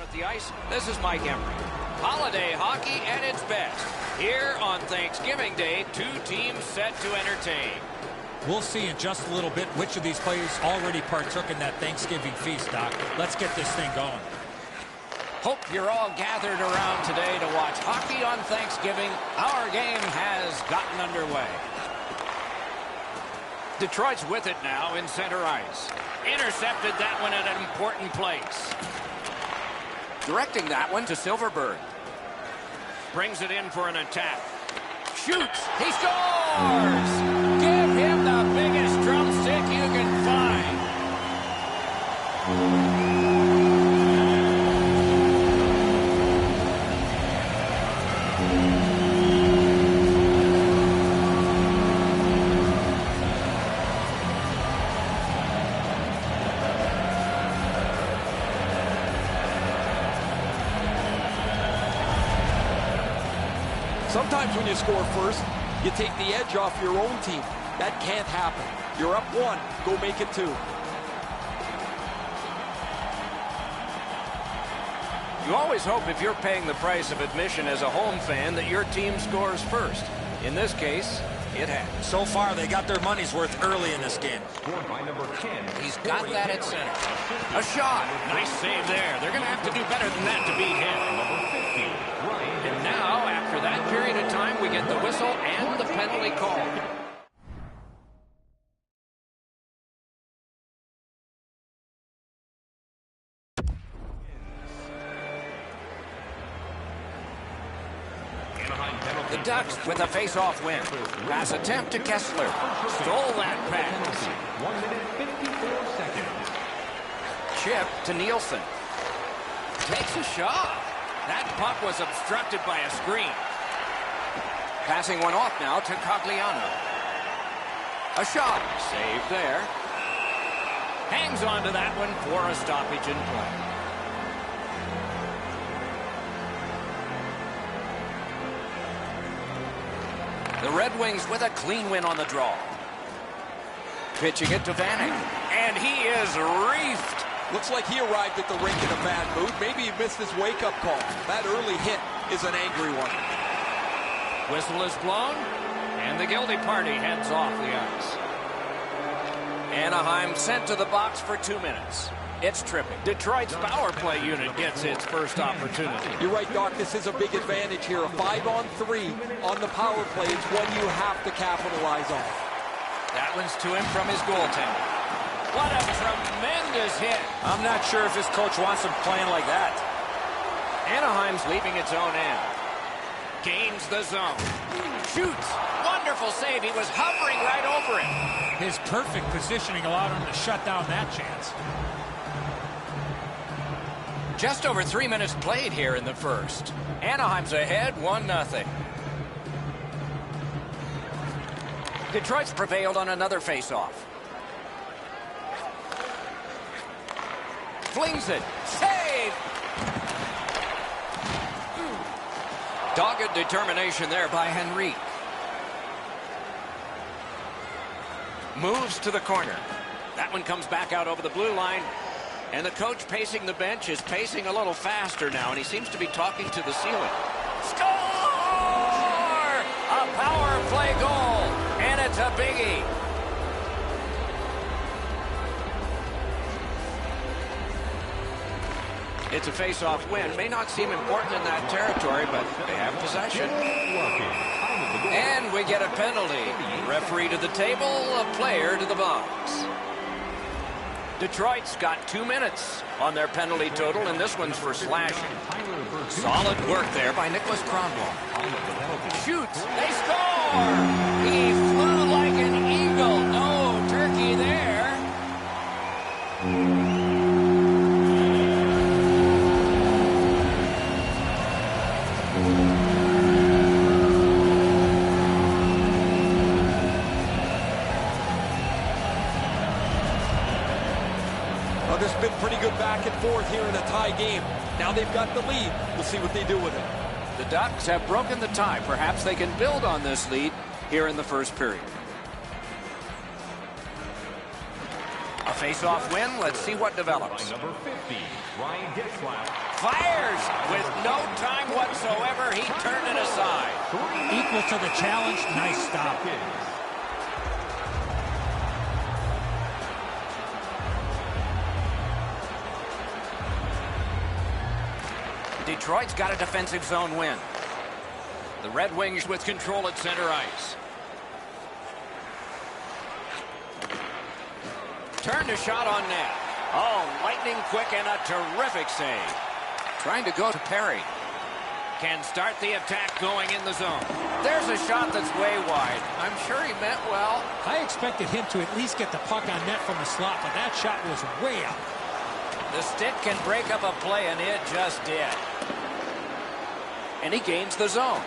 at the ice. This is Mike Emery. Holiday hockey at its best. Here on Thanksgiving Day, two teams set to entertain. We'll see in just a little bit which of these players already partook in that Thanksgiving feast, Doc. Let's get this thing going. Hope you're all gathered around today to watch hockey on Thanksgiving. Our game has gotten underway. Detroit's with it now in center ice. Intercepted that one at an important place. Directing that one to Silverberg. Brings it in for an attack. Shoots. He scores! Give him the biggest drumstick you can find. Sometimes when you score first, you take the edge off your own team. That can't happen. You're up one. Go make it two. You always hope if you're paying the price of admission as a home fan that your team scores first. In this case, it has. So far, they got their money's worth early in this game. He's got that at center. A shot. Nice save there. They're going to have to do better than that to beat him. And now, after that period of time, we get the whistle and the penalty call. The Ducks with a face-off win. Pass attempt to Kessler. Stole that pass. 1 minute 54 seconds. Chip to Nielsen. Takes a shot. That puck was obstructed by a screen. Passing one off now to Cogliano. A shot. Save there. Hangs on to that one for a stoppage in play. The Red Wings with a clean win on the draw. Pitching it to Vanek. And he is reefed. Looks like he arrived at the rink in a bad mood. Maybe he missed his wake-up call. That early hit is an angry one. Whistle is blown, and the guilty party heads off the ice. Anaheim sent to the box for 2 minutes. It's tripping. Detroit's power play unit gets its first opportunity. You're right, Doc. This is a big advantage here. A 5-on-3 on the power play is one you have to capitalize on. That one's to him from his goaltender. What a tremendous hit. I'm not sure if his coach wants him playing like that. Anaheim's leaving its own end. Gains the zone. Shoots. Wonderful save. He was hovering right over it. His perfect positioning allowed him to shut down that chance. Just over 3 minutes played here in the first. Anaheim's ahead 1-0. Detroit's prevailed on another face-off. Flings it. Save! Dogged determination there by Henrique. Moves to the corner. That one comes back out over the blue line. And the coach pacing the bench is pacing a little faster now, and he seems to be talking to the ceiling. Score! A power play goal, and it's a biggie. It's a face-off win. May not seem important in that territory, but they have possession. And we get a penalty. Referee to the table, a player to the box. Detroit's got 2 minutes on their penalty total, and this one's for slashing. Solid work there by Nicholas Kronwall. Shoots. They score! He flew like an eagle. No turkey there. There's been pretty good back and forth here in a tie game. Now they've got the lead. We'll see what they do with it. The Ducks have broken the tie. Perhaps they can build on this lead here in the first period. A face-off win. Let's see what develops. Number 50, Ryan Getzlaf. Fires with no time whatsoever. He turned it aside. Equal to the challenge. Nice stop. Detroit's got a defensive zone win. The Red Wings with control at center ice. Turned a shot on net. Oh, lightning quick and a terrific save. Trying to go to Perry. Can start the attack going in the zone. There's a shot that's way wide. I'm sure he meant well. I expected him to at least get the puck on net from the slot, but that shot was way out. The stick can break up a play, and it just did. And he gains the zone.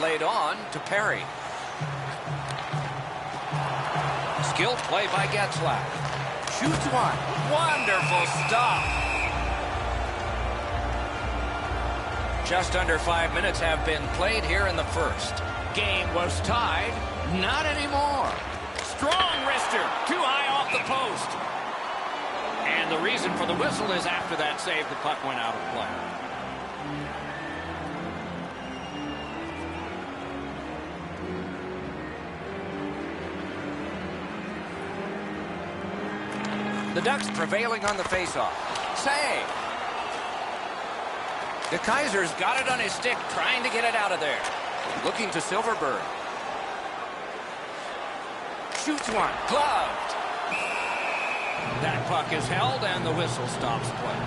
Laid on to Perry. Skilled play by Getzlaf. Shoots one. Wonderful stop. Just under 5 minutes have been played here in the first. Game was tied. Not anymore. Strong wrister. Too high off the post. And the reason for the whistle is after that save, the puck went out of play. The Ducks prevailing on the faceoff. Save. De Keyser's got it on his stick, trying to get it out of there. Looking to Silverberg. Shoots one. Gloved. That puck is held, and the whistle stops play.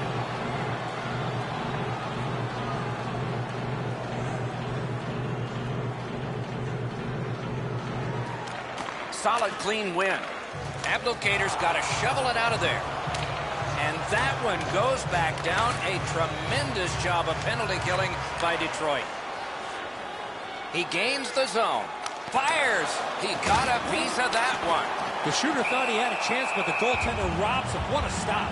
Solid, clean win. Abdelkader's got to shovel it out of there. And that one goes back down. A tremendous job of penalty killing by Detroit. He gains the zone. Fires. He got a piece of that one. The shooter thought he had a chance, but the goaltender robs him. What a stop.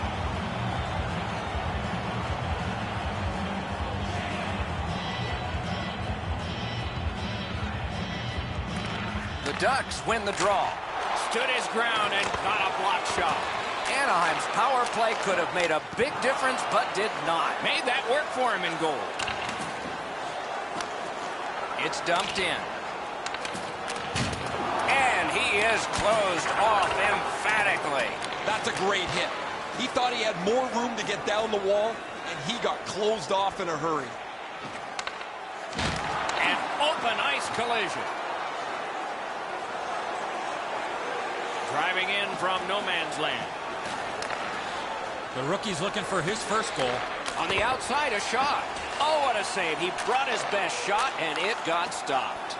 The Ducks win the draw. Stood his ground and caught a block shot. Anaheim's power play could have made a big difference, but did not. Made that work for him in goal. It's dumped in. And he is closed off emphatically. That's a great hit. He thought he had more room to get down the wall, and he got closed off in a hurry. An open ice collision. Driving in from no man's land. The rookie's looking for his first goal. On the outside, a shot. Oh, what a save. He brought his best shot, and it got stopped.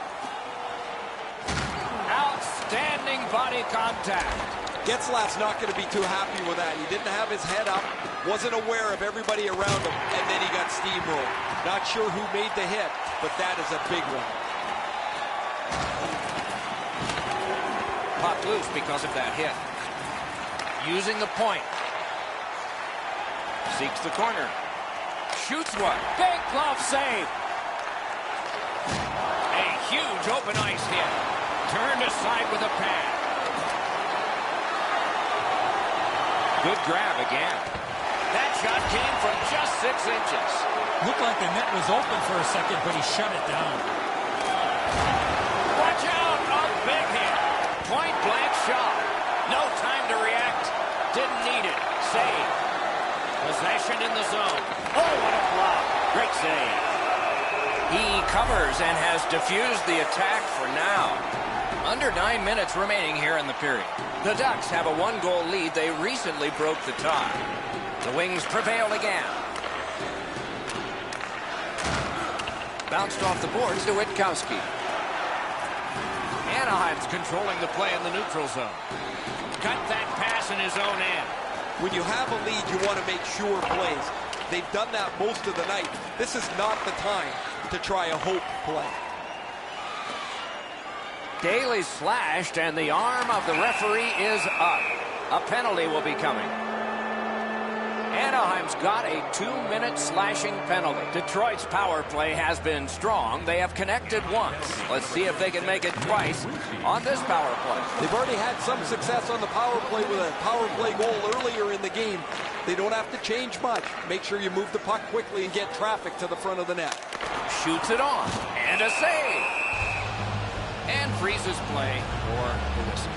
Outstanding body contact. Getzlaf's not going to be too happy with that. He didn't have his head up, wasn't aware of everybody around him, and then he got steamrolled. Not sure who made the hit, but that is a big one. Puck loose because of that hit. Using the point. Seeks the corner. Shoots one. Big glove save. A huge open ice hit. Turned aside with a pad. Good grab again. That shot came from just 6 inches. Looked like the net was open for a second, but he shut it down. Watch out. A big hit. Point blank shot. No time to react. Didn't need it. Save. Possession in the zone. Oh, what a block. Great save. He covers and has diffused the attack for now. Under 9 minutes remaining here in the period. The Ducks have a 1-goal lead. They recently broke the tie. The Wings prevail again. Bounced off the boards to Witkowski. Anaheim's controlling the play in the neutral zone. Cut that pass in his own end. When you have a lead, you want to make sure plays. They've done that most of the night. This is not the time to try a hope play. Daly slashed, and the arm of the referee is up. A penalty will be coming. Anaheim's got a 2-minute slashing penalty. Detroit's power play has been strong. They have connected once. Let's see if they can make it twice on this power play. They've already had some success on the power play with a power play goal earlier in the game. They don't have to change much. Make sure you move the puck quickly and get traffic to the front of the net. Shoots it on. And a save. And freezes play for the whistle.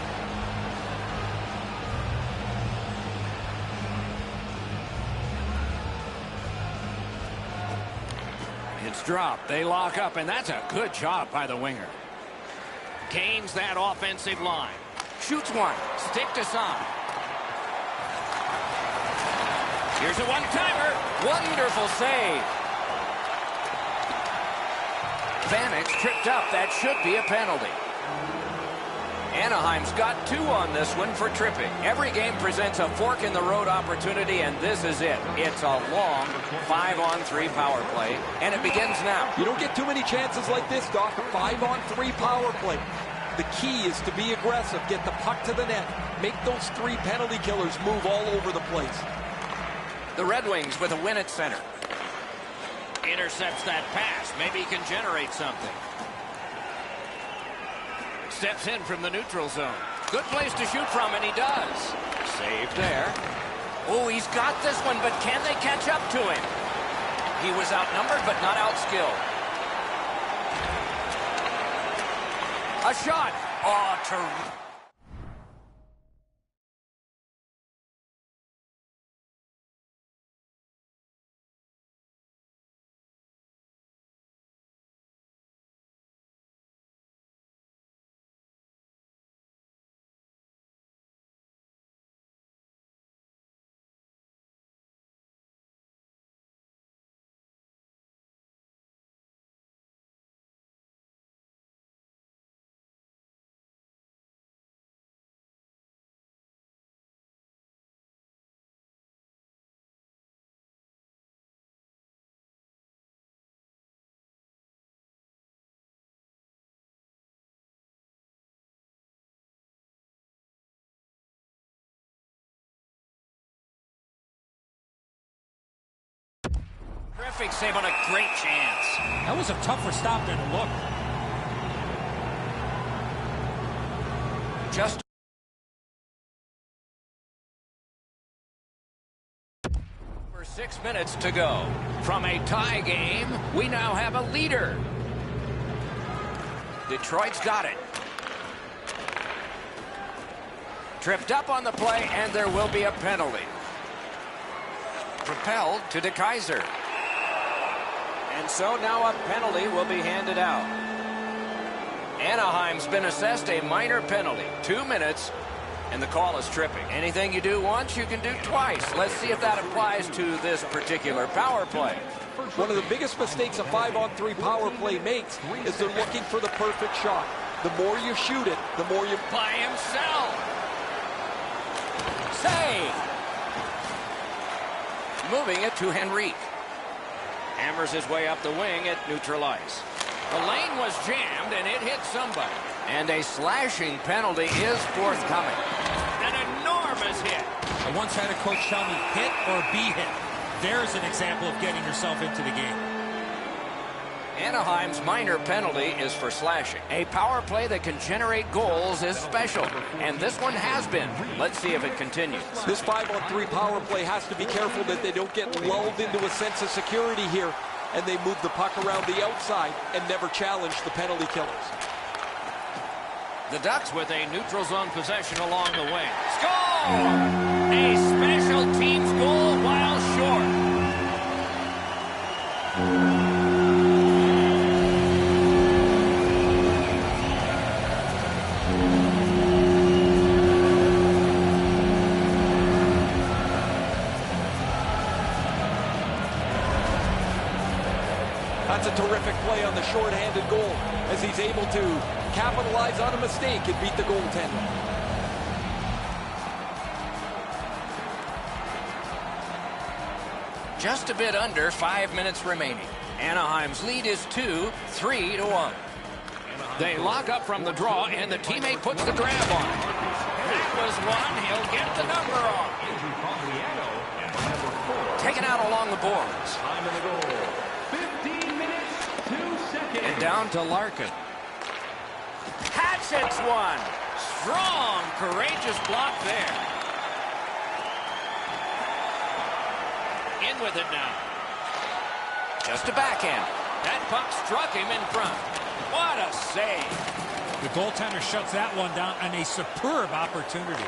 It's dropped. They lock up, and that's a good job by the winger. Gains that offensive line. Shoots one. Stick to side. Here's a one-timer. Wonderful save. Vanek tripped up. That should be a penalty. Anaheim's got 2 on this one for tripping. Every game presents a fork-in-the-road opportunity, and this is it. It's a long 5-on-3 power play, and it begins now. You don't get too many chances like this, Doc. A 5-on-3 power play. The key is to be aggressive, get the puck to the net, make those 3 penalty killers move all over the place. The Red Wings with a win at center. Intercepts that pass. Maybe he can generate something. Steps in from the neutral zone. Good place to shoot from, and he does. Saved there. Oh, he's got this one, but can they catch up to him? He was outnumbered, but not outskilled. A shot. Oh, terrific. Terrific save on a great chance. That was a tougher stop than it looked. Just for 6 minutes to go. From a tie game, we now have a leader. Detroit's got it. Tripped up on the play, and there will be a penalty. Propelled to DeKeyser. And so now a penalty will be handed out. Anaheim's been assessed a minor penalty. 2 minutes, and the call is tripping. Anything you do once, you can do twice. Let's see if that applies to this particular power play. One of the biggest mistakes a 5-on-3 power play makes is they're looking for the perfect shot. The more you shoot it, the more you... By himself. Save. Moving it to Henrique. Hammers his way up the wing at neutral ice. The lane was jammed, and it hit somebody. And a slashing penalty is forthcoming. An enormous hit. I once had a coach tell me, hit or be hit. There's an example of getting yourself into the game. Anaheim's minor penalty is for slashing. A power play that can generate goals is special, and this one has been. Let's see if it continues. This 5-on-3 power play has to be careful that they don't get lulled into a sense of security here, and they move the puck around the outside and never challenge the penalty killers. The Ducks with a neutral zone possession along the wing. Score! A special teams goal while short. That's a terrific play on the short-handed goal as he's able to capitalize on a mistake and beat the goaltender. Just a bit under 5 minutes remaining. Anaheim's lead is 2-3-1. They lock up from the draw, and the teammate puts the grab on it. That was one. He'll get the number on. taken out along the boards. Time in the goal. 15 minutes, 2 seconds. And down to Larkin. Hatchets one. Strong, courageous block there. In with it now. Just a backhand. That puck struck him in front. What a save. The goaltender shuts that one down on a superb opportunity.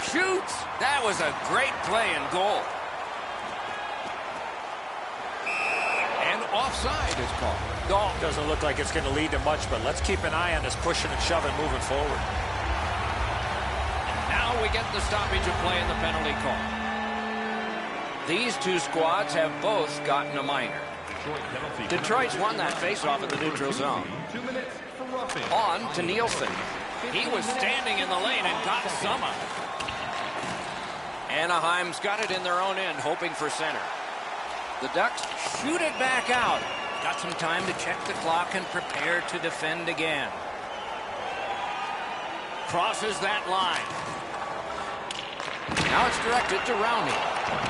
Shoots. That was a great play and goal. And offside is called. Oh, doesn't look like it's going to lead to much, but let's keep an eye on this pushing and shoving moving forward. Now we get the stoppage of play in the penalty call. These two squads have both gotten a minor. Detroit's won that faceoff in the neutral zone. 2 minutes for roughing. On to Nielsen. He was standing in the lane and got some of it. Anaheim's got it in their own end, hoping for center. The Ducks shoot it back out. Got some time to check the clock and prepare to defend again. Crosses that line. Now it's directed to Rowney.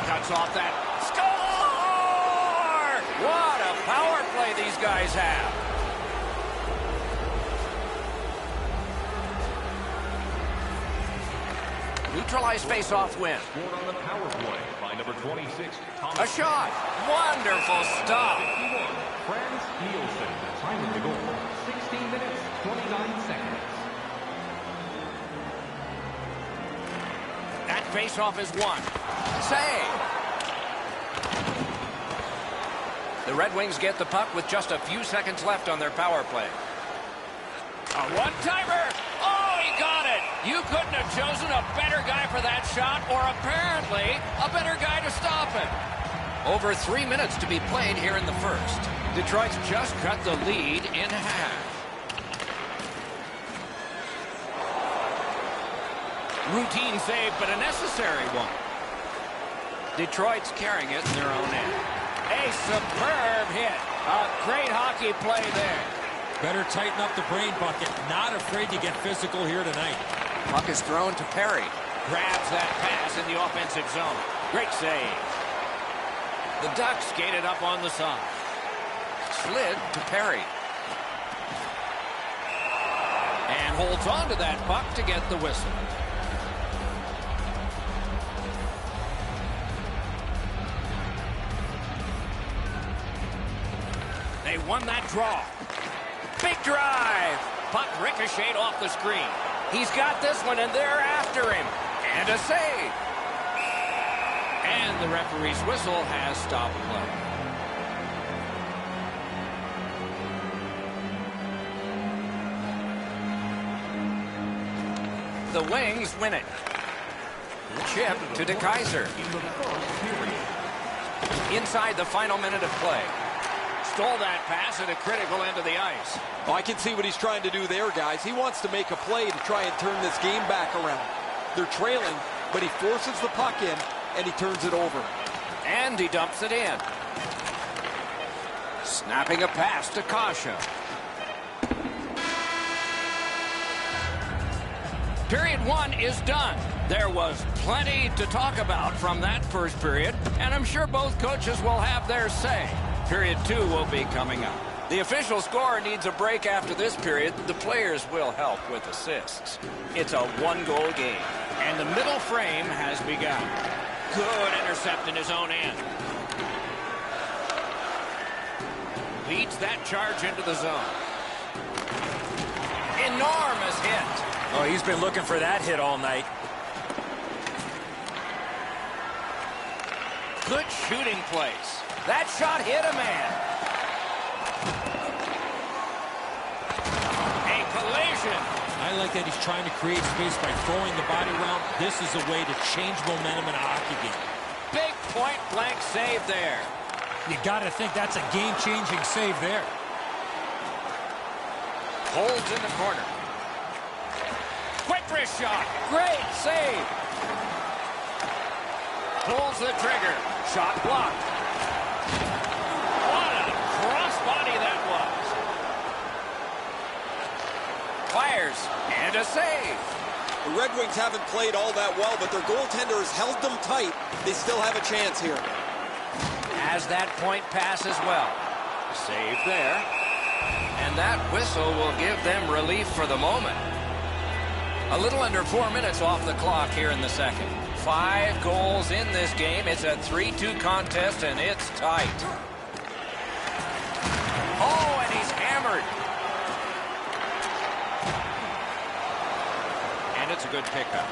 Cuts off that. Score! What a power play these guys have. Neutralized face-off win. Scored on the power play by number 26, Thomas. A shot. Wonderful stop. 51, Franz Nielsen. Time in the goal. 16 minutes, 29 seconds. That face-off is won. Save. The Red Wings get the puck with just a few seconds left on their power play. A one-timer. Oh, he got it. You couldn't have chosen a better guy for that shot, or apparently a better guy to stop it. Over 3 minutes to be played here in the first. Detroit's just cut the lead in half. Routine save, but a necessary one. Detroit's carrying it in their own end. A superb hit. A great hockey play there. Better tighten up the brain bucket. Not afraid to get physical here tonight. Puck is thrown to Perry. Grabs that pass in the offensive zone. Great save. The Ducks skated up on the side. Slid to Perry. And holds on to that puck to get the whistle. They won that draw. Big drive. Puck ricocheted off the screen. He's got this one, and they're after him. And a save. And the referee's whistle has stopped play. The Wings win it. Chip to DeKeyser. Inside the final minute of play. Stole that pass at a critical end of the ice. Oh, I can see what he's trying to do there, guys. He wants to make a play to try and turn this game back around. They're trailing, but he forces the puck in, and he turns it over. And he dumps it in. Snapping a pass to Kasha. Period one is done. There was plenty to talk about from that first period, and I'm sure both coaches will have their say. Period two will be coming up. The official scorer needs a break after this period. The players will help with assists. It's a one-goal game, and the middle frame has begun. Good intercept in his own end. Leads that charge into the zone. Enormous hit. Oh, he's been looking for that hit all night. Good shooting place. That shot hit a man. A collision. I like that he's trying to create space by throwing the body around. This is a way to change momentum in a hockey game. Big point-blank save there. You got to think that's a game-changing save there. Holds in the corner. Quick wrist shot. Great save. Pulls the trigger. Shot blocked. What a crossbody that was. Fires. And a save. The Red Wings haven't played all that well, but their goaltender has held them tight. They still have a chance here. Has that point pass as well. Save there. And that whistle will give them relief for the moment. A little under 4 minutes off the clock here in the second. 5 goals in this game. It's a 3-2 contest, and it's tight. Oh, and he's hammered. And it's a good pickup.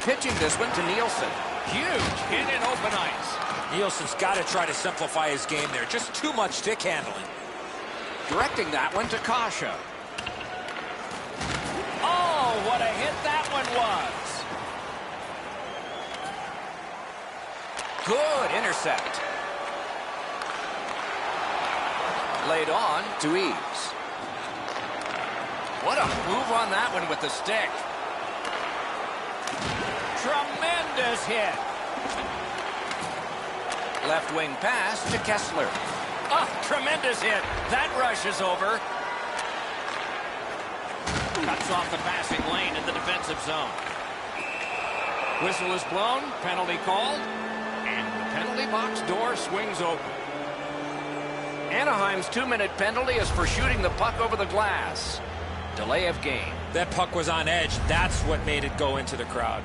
Pitching this one to Nielsen. Huge hit in open ice. Nielsen's got to try to simplify his game there. Just too much stick handling. Directing that one to Kasha. Oh, what a hit that one was. Good intercept. Laid on to Eves. What a move on that one with the stick. Tremendous hit. Left wing pass to Kessler. Oh, tremendous hit. That rush is over. Cuts off the passing lane in the defensive zone. Whistle is blown. Penalty called. And the penalty box door swings open. Anaheim's 2-minute penalty is for shooting the puck over the glass. Delay of game. That puck was on edge. That's what made it go into the crowd.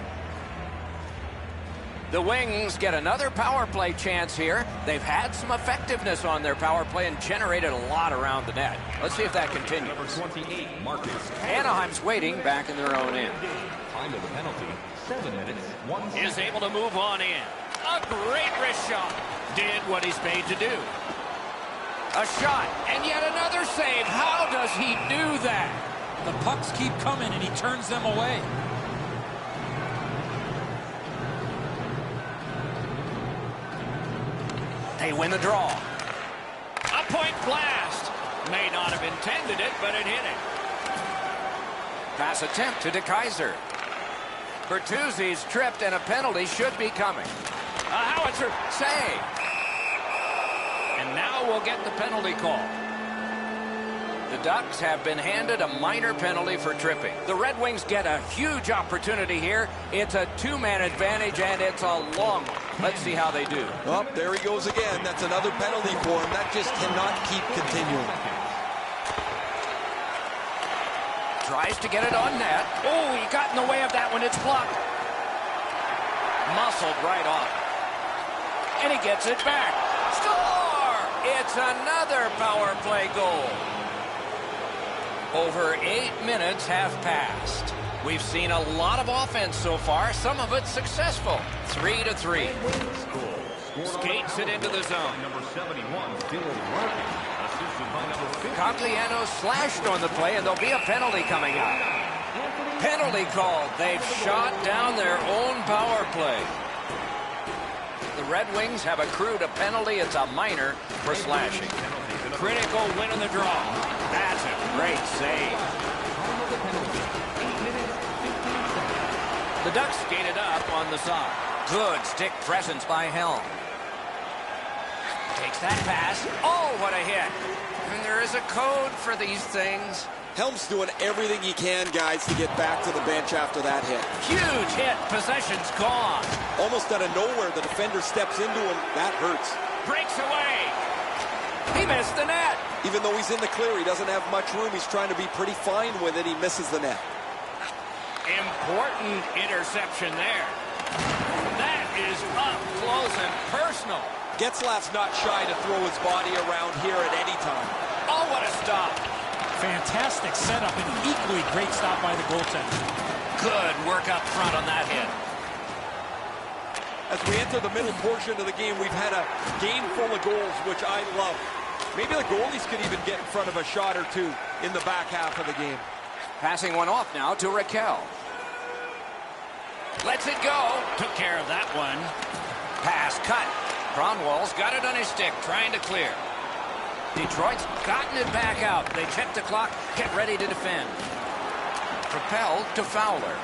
The Wings get another power play chance here. They've had some effectiveness on their power play and generated a lot around the net. Let's see if that continues. Number 28, Marcus. Anaheim's waiting back in their own end. Time of the penalty, 7 minutes, 1 second. Is able to move on in. A great wrist shot. Did what he's paid to do. A shot, and yet another save. How does he do that? The pucks keep coming, and he turns them away. They win the draw. A point blast. May not have intended it, but it hit it. Pass attempt to DeKaiser. Bertuzzi's tripped, and a penalty should be coming. A howitzer save. And now we'll get the penalty call. The Ducks have been handed a minor penalty for tripping. The Red Wings get a huge opportunity here. It's a 2-man advantage, and it's a long one. Let's see how they do. Oh, there he goes again. That's another penalty for him. That just cannot keep continuing. Tries to get it on net. Oh, he got in the way of that one. It's blocked. Muscled right off. And he gets it back. Score! It's another power play goal. Over 8 minutes have passed. We've seen a lot of offense so far, some of it successful. 3-3. Skates it into the zone. Number 71, Dylan Larkin, assisted by number 50. Cogliano slashed on the play, and there'll be a penalty coming up. Penalty called. They've shot down their own power play. The Red Wings have accrued a penalty. It's a minor for slashing. Critical win in the draw. That's a great save. The Ducks skated up on the side. Good stick presence by Helm. Takes that pass. Oh, what a hit. And there is a code for these things. Helm's doing everything he can, guys, to get back to the bench after that hit. Huge hit. Possession's gone. Almost out of nowhere, the defender steps into him. That hurts. Breaks away. He missed the net. Even though he's in the clear, he doesn't have much room. He's trying to be pretty fine with it. He misses the net. Important interception there. That is up close and personal. Getzlaf's not shy to throw his body around here at any time. Oh, what a stop. Fantastic setup and equally great stop by the goaltender. Good work up front on that hit. As we enter the middle portion of the game, we've had a game full of goals, which I love. Maybe the goalies could even get in front of a shot or two in the back half of the game. Passing one off now to Raquel. Lets it go. Took care of that one. Pass cut. Kronwall's got it on his stick, trying to clear. Detroit's gotten it back out. They check the clock, get ready to defend. Propelled to Fowler.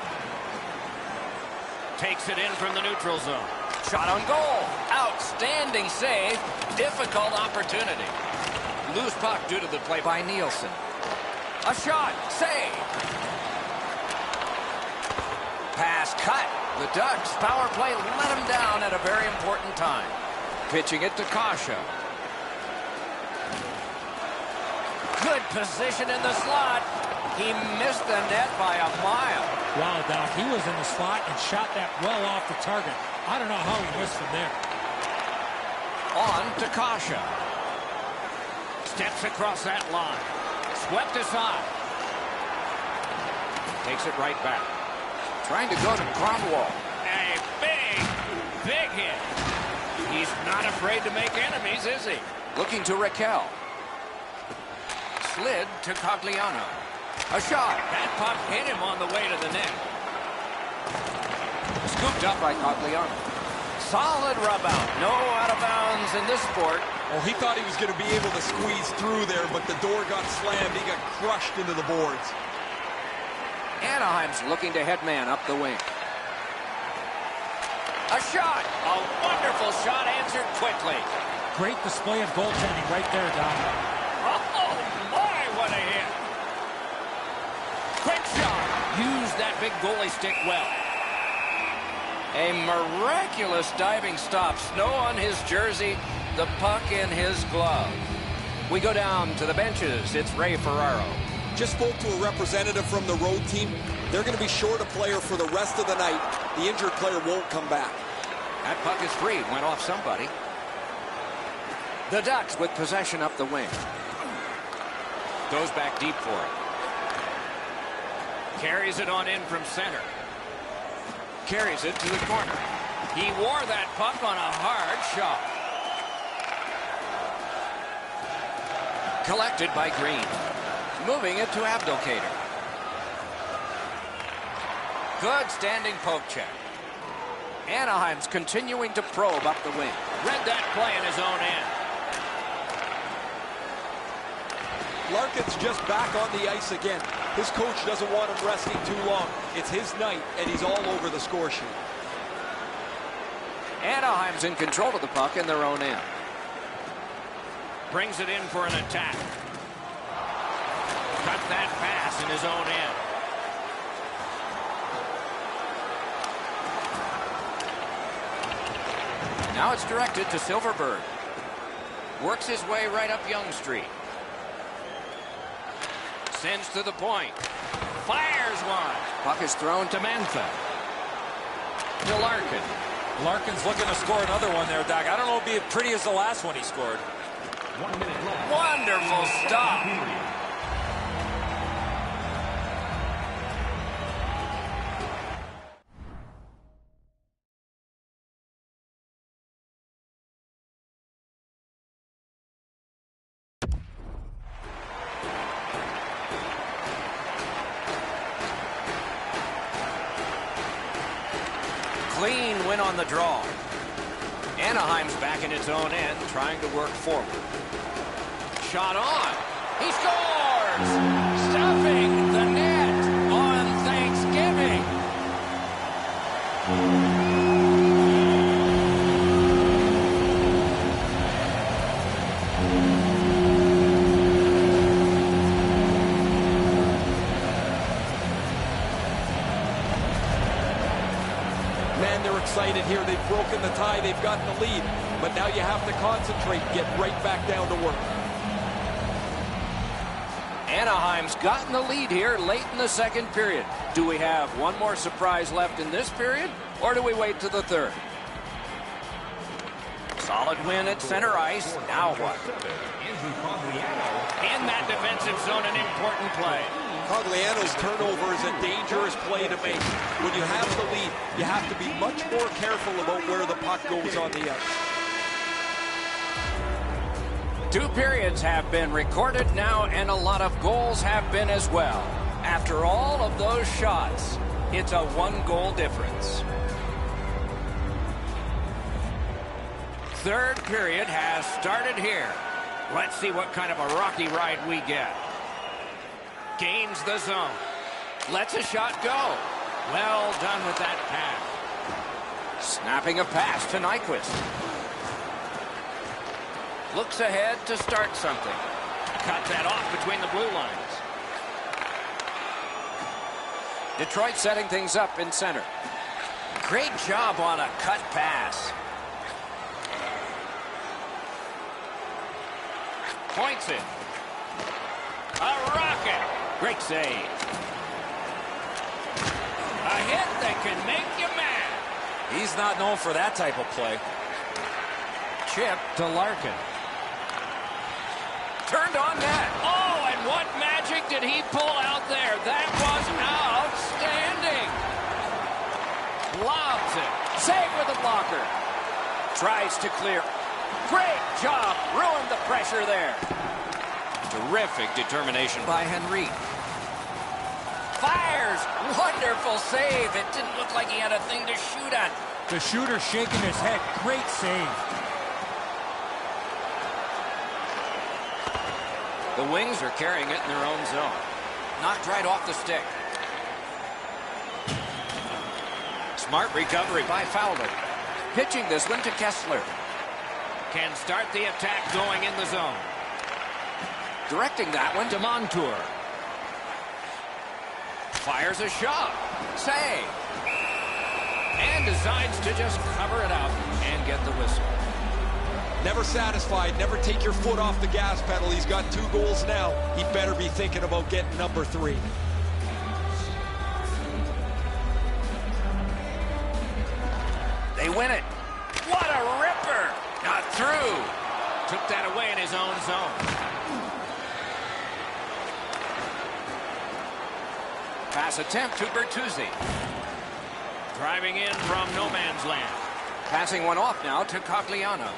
Takes it in from the neutral zone. Shot on goal. Outstanding save. Difficult opportunity. Loose puck due to the play by Nielsen. A shot. Save. Pass cut. The Ducks power play let him down at a very important time. Pitching it to Kasha. Good position in the slot. He missed the net by a mile. Wow, Doc, he was in the slot and shot that well off the target. I don't know how he missed from there. On to Kasha. Steps across that line. Swept aside. Takes it right back. Trying to go to Cromwell. A big hit. He's not afraid to make enemies, is he? Looking to Raquel. Slid to Cogliano. A shot. That puck hit him on the way to the net. Scooped up by Cogliano. Solid rub out. No out of bounds in this sport. Oh, he thought he was going to be able to squeeze through there, but the door got slammed. He got crushed into the boards. Anaheim's looking to head man up the wing. A shot. A wonderful shot answered quickly. Great display of goaltending right there, Doc. Oh, my, what a hit. Quick shot. Used that big goalie stick well. A miraculous diving stop. Snow on his jersey, the puck in his glove. We go down to the benches. It's Ray Ferraro. Just spoke to a representative from the road team. They're going to be short a player for the rest of the night. The injured player won't come back. That puck is free. Went off somebody. The Ducks with possession up the wing. Goes back deep for it. Carries it on in from center. Carries it to the corner. He wore that puck on a hard shot. Collected by Green. Moving it to Abdelkader. Good standing poke check. Anaheim's continuing to probe up the wing. Read that play in his own end. Larkin's just back on the ice again. His coach doesn't want him resting too long. It's his night, and he's all over the score sheet. Anaheim's in control of the puck in their own end. Brings it in for an attack. Cut that pass in his own end. Now it's directed to Silverberg. Works his way right up Yonge Street. Sends to the point. Fires one. Puck is thrown to Mantha. To Larkin. Larkin's looking to score another one there, Doc. I don't know if it'll be as pretty as the last one he scored. 1 minute left. Wonderful stop. Clean win on the draw. Anaheim's back in its own end, trying to work forward. Shot on. He scores! Stuffing the net on Thanksgiving. Man, they're excited here. They've broken the tie. They've gotten the lead. But now you have to concentrate, get right back down to work. Anaheim's gotten the lead here late in the second period. Do we have one more surprise left in this period, or do we wait to the third? Solid win at center ice. Now what? In that defensive zone, an important play. Cogliano's turnover is a dangerous play to make. When you have the lead, you have to be much more careful about where the puck goes on the ice. 2 periods have been recorded now, and a lot of goals have been as well. After all of those shots, it's a 1-goal difference. Third period has started here. Let's see what kind of a rocky ride we get. Gains the zone. Lets a shot go. Well done with that pass. Snapping a pass to Nyquist. Looks ahead to start something. Cut that off between the blue lines. Detroit setting things up in center. Great job on a cut pass. Points it. A rocket. Great save. A hit that can make you mad. He's not known for that type of play. Chip to Larkin. Turned on net. Oh, and what magic did he pull out there? That was outstanding. Lobs it. Save with a blocker. Tries to clear. Great job. Ruined the pressure there. Terrific determination by Henry. Fires. Wonderful save. It didn't look like he had a thing to shoot at. The shooter shaking his head. Great save. The Wings are carrying it in their own zone. Knocked right off the stick. Smart recovery by Fowler. Pitching this one to Kessler. Can start the attack going in the zone. Directing that one to Montour. Fires a shot. Save. And decides to just cover it out and get the whistle. Never satisfied. Never take your foot off the gas pedal. He's got 2 goals now. He better be thinking about getting number 3. They win it. What a ripper. Not through. Took that away in his own zone. Pass attempt to Bertuzzi. Driving in from no man's land. Passing one off now to Cogliano.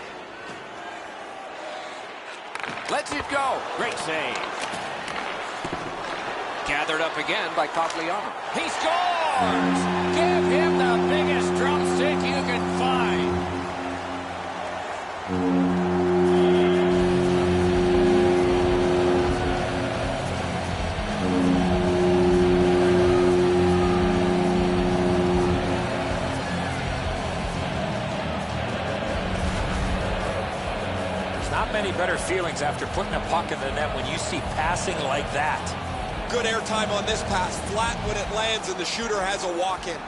Lets it go. Great save. Gathered up again by Cogliano. He scores! Give him the biggest drumstick you can find. Not many better feelings after putting a puck in the net when you see passing like that. Good airtime on this pass. Flat when it lands and the shooter has a walk-in.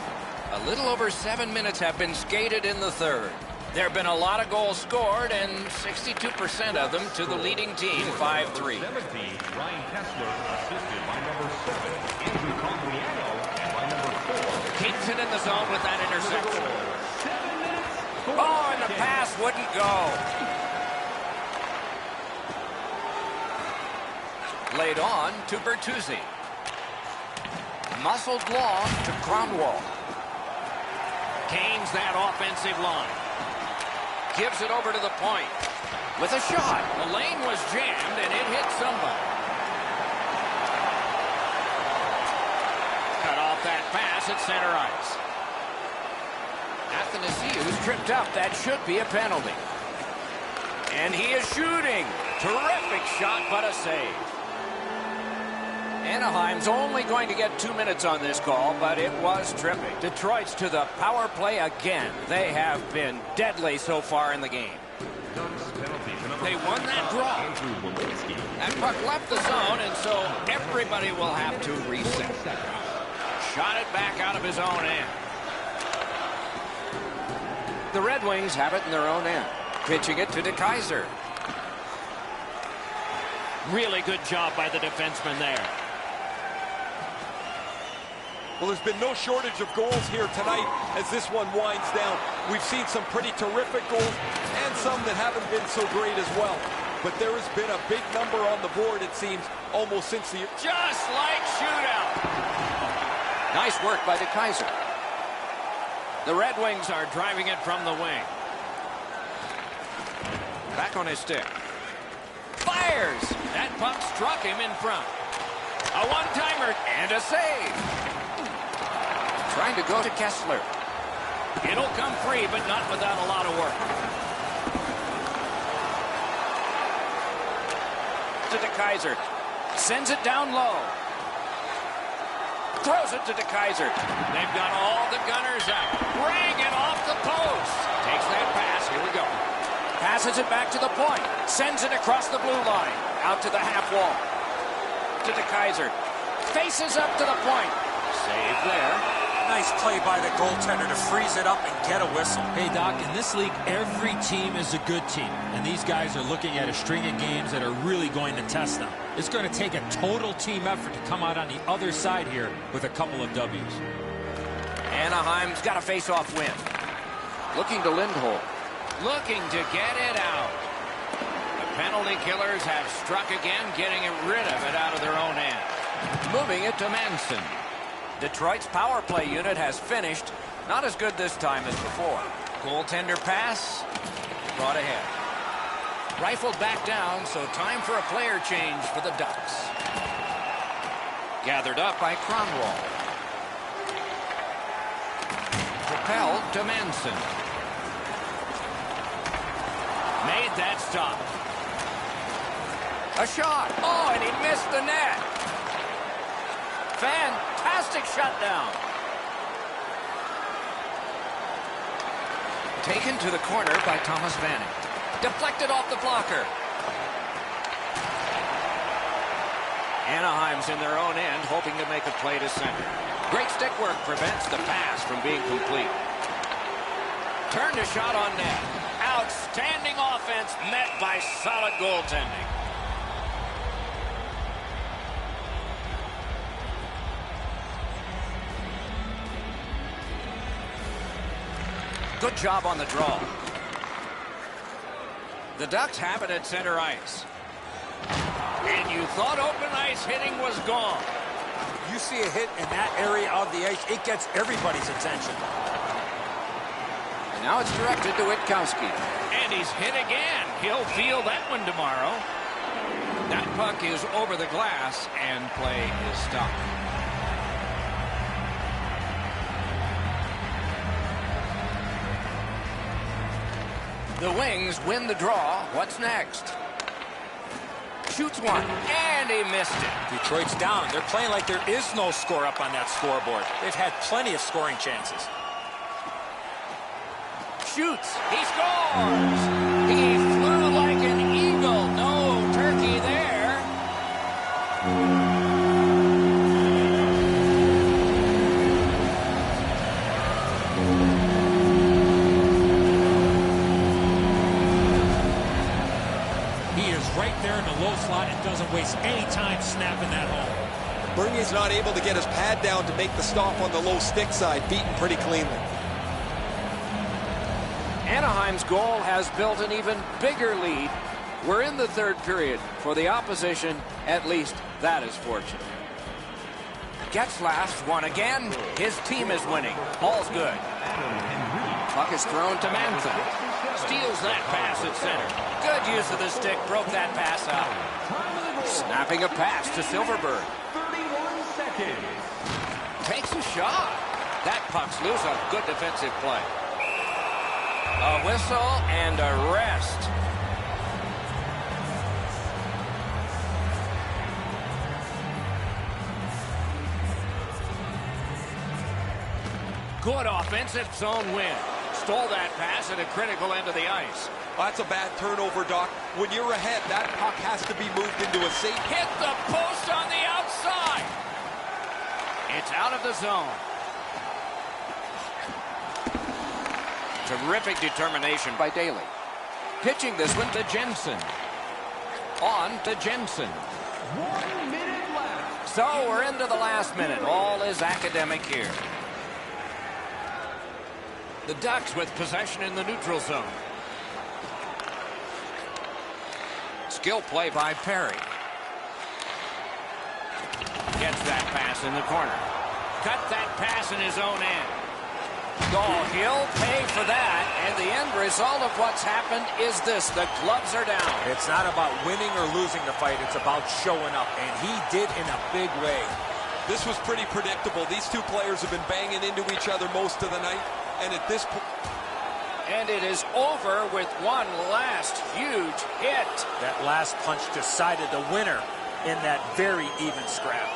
A little over 7 minutes have been skated in the third. There have been a lot of goals scored, and 62% of them to the leading team, 5-3. 17, Ryan Kessler, assisted by number 7, Andrew Cogliano, and by number 4. Keeps it in the zone with that interception. Oh, and the pass wouldn't go. Laid on to Bertuzzi. Muscled long to Kronwall. Gains that offensive line. Gives it over to the point. With a shot. The lane was jammed and it hit somebody. Cut off that pass at center ice. Athanasiou's tripped up. That should be a penalty. And he is shooting. Terrific shot, but a save. Anaheim's only going to get 2 minutes on this call, but it was terrific. Detroit's to the power play again. They have been deadly so far in the game. They won that draw. That puck left the zone, and so everybody will have to reset. Shot it back out of his own end. The Red Wings have it in their own end. Pitching it to DeKeyser. Really good job by the defenseman there. Well, there's been no shortage of goals here tonight as this one winds down. We've seen some pretty terrific goals and some that haven't been so great as well. But there has been a big number on the board, it seems, almost since the... Just like shootout. Nice work by DeKeyser. The Red Wings are driving it from the wing. Back on his stick. Fires! That puck struck him in front. A one-timer and a save. Trying to go to Kessler. It'll come free, but not without a lot of work. To DeKeyser. Sends it down low. Throws it to DeKeyser. They've got all the gunners out. Bring it off the post. Takes that pass. Here we go. Passes it back to the point. Sends it across the blue line. Out to the half wall. To DeKeyser. Faces up to the point. Save there. Nice play by the goaltender to freeze it up and get a whistle. Hey, Doc, in this league, every team is a good team. And these guys are looking at a string of games that are really going to test them. It's going to take a total team effort to come out on the other side here with a couple of W's. Anaheim's got a face-off win. Looking to Lindholm. Looking to get it out. The penalty killers have struck again, getting rid of it out of their own end. Moving it to Manson. Detroit's power play unit has finished. Not as good this time as before. Goaltender pass. Brought ahead. Rifled back down, so time for a player change for the Ducks. Gathered up by Kronwall. Propelled to Manson. Made that stop. A shot. Oh, and he missed the net. Fantastic shutdown. Taken to the corner by Thomas Vanek. Deflected off the blocker. Anaheim's in their own end, hoping to make a play to center. Great stick work prevents the pass from being complete. Turned a shot on net. Outstanding offense met by solid goaltending. Good job on the draw. The Ducks have it at center ice. And you thought open ice hitting was gone. You see a hit in that area of the ice, it gets everybody's attention. And now it's directed to Witkowski. And he's hit again. He'll feel that one tomorrow. That puck is over the glass, and play is stopped. The Wings win the draw. What's next? Shoots one, and he missed it. Detroit's down. They're playing like there is no score up on that scoreboard. They've had plenty of scoring chances. Shoots. He scores. He flew like an eagle. No turkey there. Right there in the low slot and doesn't waste any time snapping that home. Bernier's not able to get his pad down to make the stop on the low stick side, beaten pretty cleanly. Anaheim's goal has built an even bigger lead. We're in the third period. For the opposition, at least that is fortunate. Getzlaf's won again. His team is winning. Ball's good. Puck is thrown to Manson. Steals that pass at center. Good use of the stick. Broke that pass out. Snapping a pass to Silverberg. 31 seconds. Takes a shot. That puck's loose. A good defensive play. A whistle and a rest. Good offensive zone win. Stole that pass at a critical end of the ice. That's a bad turnover, Doc. When you're ahead, that puck has to be moved into a safe. Hit the post on the outside. It's out of the zone. Terrific determination by Daly. Pitching this one to Jensen. On to Jensen. 1 minute left. So we're into the last minute. All is academic here. The Ducks with possession in the neutral zone. Skill play by Perry. Gets that pass in the corner. Cut that pass in his own end. Oh, he'll pay for that. And the end result of what's happened is this. The gloves are down. It's not about winning or losing the fight. It's about showing up. And he did in a big way. This was pretty predictable. These two players have been banging into each other most of the night. And at this point... And it is over with one last huge hit. That last punch decided the winner in that very even scrap.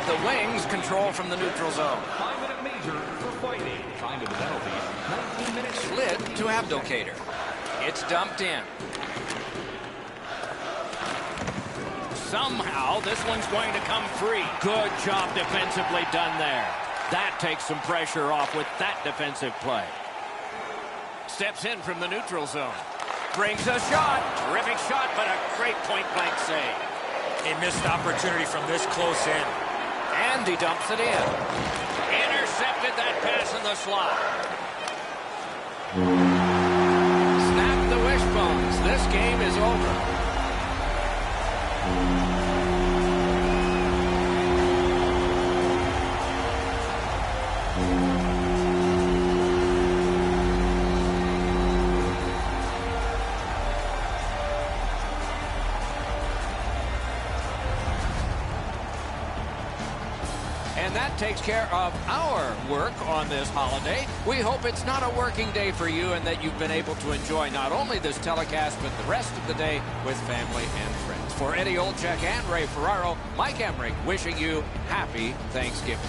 The Wings control from the neutral zone. 5-minute major for fighting. Time to the penalty. 19 minutes. Slid to Abdelkader. It's dumped in. Somehow, this one's going to come free. Good job defensively done there. That takes some pressure off with that defensive play. Steps in from the neutral zone. Brings a shot. Terrific shot, but a great point-blank save. A missed opportunity from this close in. And he dumps it in. Intercepted that pass in the slot. Snap the wishbones. This game is over. And that takes care of our work on this holiday. We hope it's not a working day for you and that you've been able to enjoy not only this telecast, but the rest of the day with family and friends. For Eddie Olczyk and Ray Ferraro, Mike Emrick wishing you happy Thanksgiving.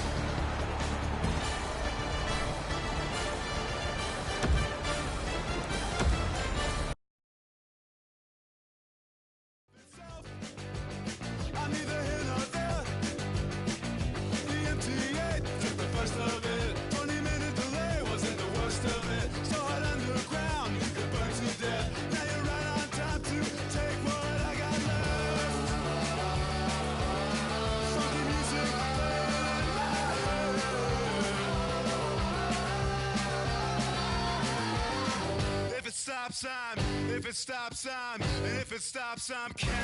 If it stops, I'm counting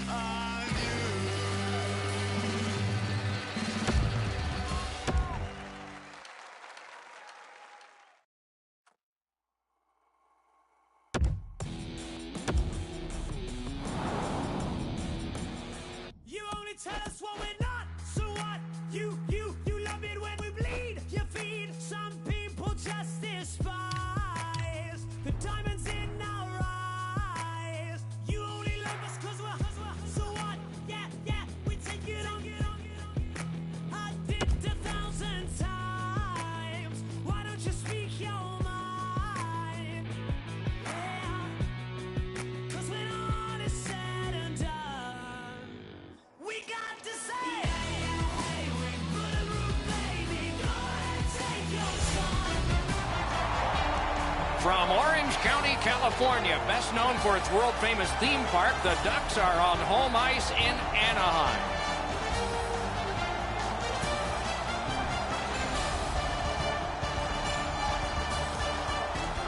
on you. You only tell us what we're not, so what? You love it when we bleed. You feed some people just despise the diamonds in our eyes. You only love us cause we're so what? Yeah, we take it on. I did 1,000 times. Why don't you speak your mind? Yeah, cause when all is said and done, we got to say, hey, we bulletproof, baby. Go ahead, take your son. From Orange County, California, best known for its world-famous theme park, the Ducks are on home ice in Anaheim.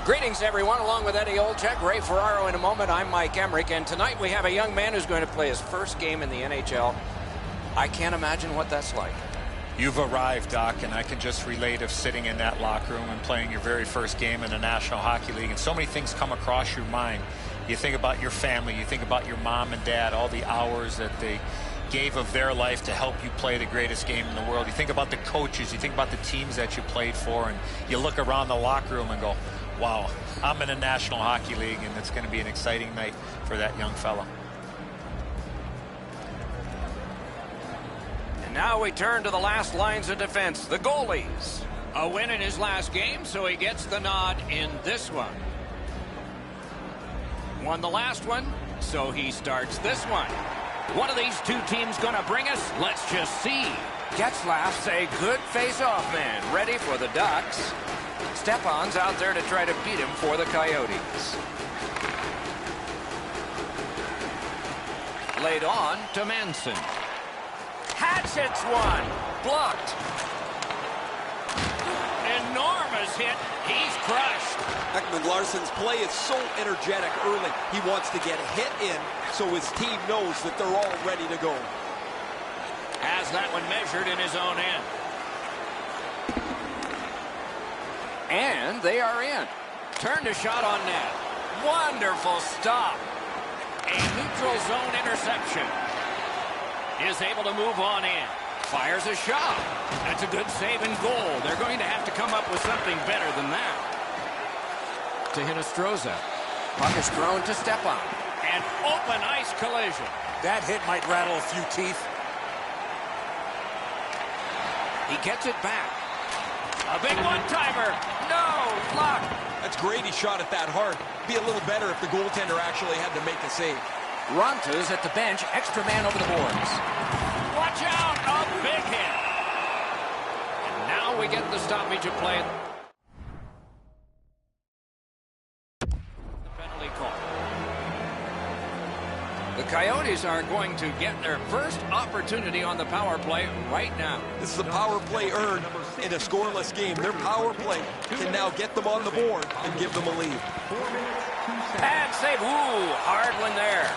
Greetings, everyone. Along with Eddie Olczyk, Ray Ferraro in a moment, I'm Mike Emrick, and tonight we have a young man who's going to play his first game in the NHL. I can't imagine what that's like. You've arrived, Doc, and I can just relate of sitting in that locker room and playing your very first game in the National Hockey League, and so many things come across your mind. You think about your family, you think about your mom and dad, all the hours that they gave of their life to help you play the greatest game in the world. You think about the coaches, you think about the teams that you played for, and you look around the locker room and go, wow, I'm in the National Hockey League, and it's going to be an exciting night for that young fella. Now we turn to the last lines of defense, the goalies. A win in his last game, so he gets the nod in this one. Won the last one, so he starts this one. What are these two teams going to bring us? Let's just see. Getzlaf's a good face-off man, ready for the Ducks. Stepan's out there to try to beat him for the Coyotes. Laid on to Manson. Hatchets one. Blocked. Enormous hit. He's crushed. Ekman Larsson's play is so energetic early. He wants to get a hit in so his team knows that they're all ready to go. Has that one measured in his own end. And they are in. Turned a shot on net. Wonderful stop. A neutral zone interception. Is able to move on in. Fires a shot. That's a good save and goal. They're going to have to come up with something better than that. To Hinostroza. Puck is thrown to Stepan. An open ice collision. That hit might rattle a few teeth. He gets it back. A big one-timer. No, blocked. That's great he shot it that hard. Be a little better if the goaltender actually had to make a save. Ronta's at the bench, extra man over the boards. Watch out, a big hit. And now we get the stoppage of play. The penalty call. The Coyotes are going to get their first opportunity on the power play right now. This is a power play earned in a scoreless game. Their power play can now get them on the board and give them a lead. Bad save. Ooh, hard one there.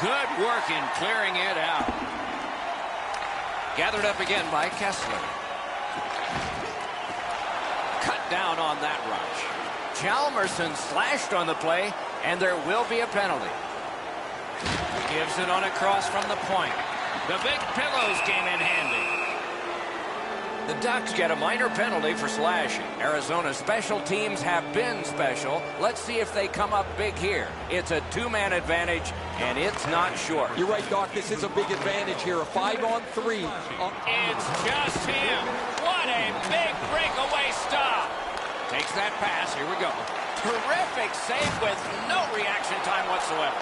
Good work in clearing it out. Gathered up again by Kessler. Cut down on that rush. Chalmerson slashed on the play, and there will be a penalty. Gives it on a cross from the point. The big pillows came in handy. The Ducks get a minor penalty for slashing. Arizona's special teams have been special. Let's see if they come up big here. It's a two-man advantage, and it's not short. You're right, Doc. This is a big advantage here. A 5-on-3. It's just him. What a big breakaway stop. Takes that pass. Here we go. Terrific save with no reaction time whatsoever.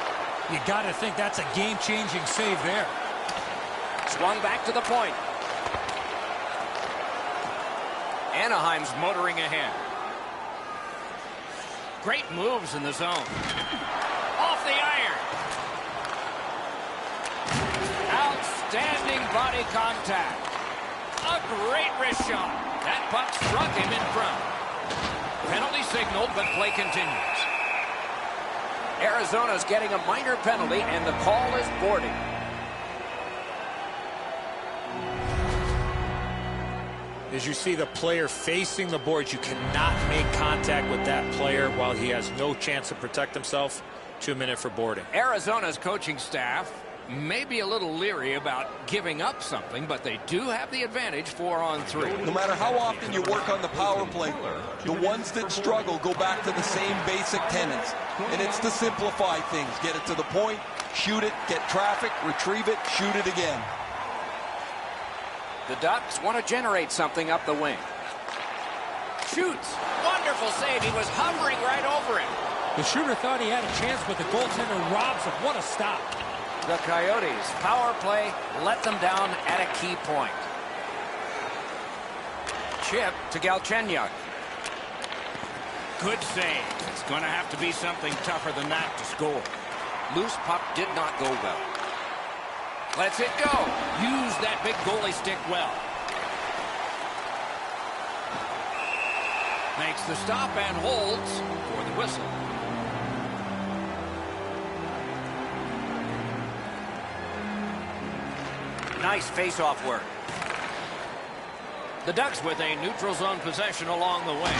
You got to think that's a game-changing save there. Swung back to the point. Anaheim's motoring ahead. Great moves in the zone. Off the iron. Outstanding body contact. A great wrist shot. That puck struck him in front. Penalty signaled, but play continues. Arizona's getting a minor penalty, and the call is boarding. As you see the player facing the boards, you cannot make contact with that player while he has no chance to protect himself. 2 minutes for boarding. Arizona's coaching staff may be a little leery about giving up something, but they do have the advantage 4-on-3. No matter how often you work on the power play, the ones that struggle go back to the same basic tenets. And it's to simplify things. Get it to the point, shoot it, get traffic, retrieve it, shoot it again. The Ducks want to generate something up the wing. Shoots. Wonderful save. He was hovering right over him. The shooter thought he had a chance, but the goaltender robs him. What a stop. The Coyotes' power play let them down at a key point. Chip to Galchenyuk. Good save. It's going to have to be something tougher than that to score. Loose puck did not go well. Lets it go. Use that big goalie stick well. Makes the stop and holds for the whistle. Nice face-off work. The Ducks with a neutral zone possession along the way.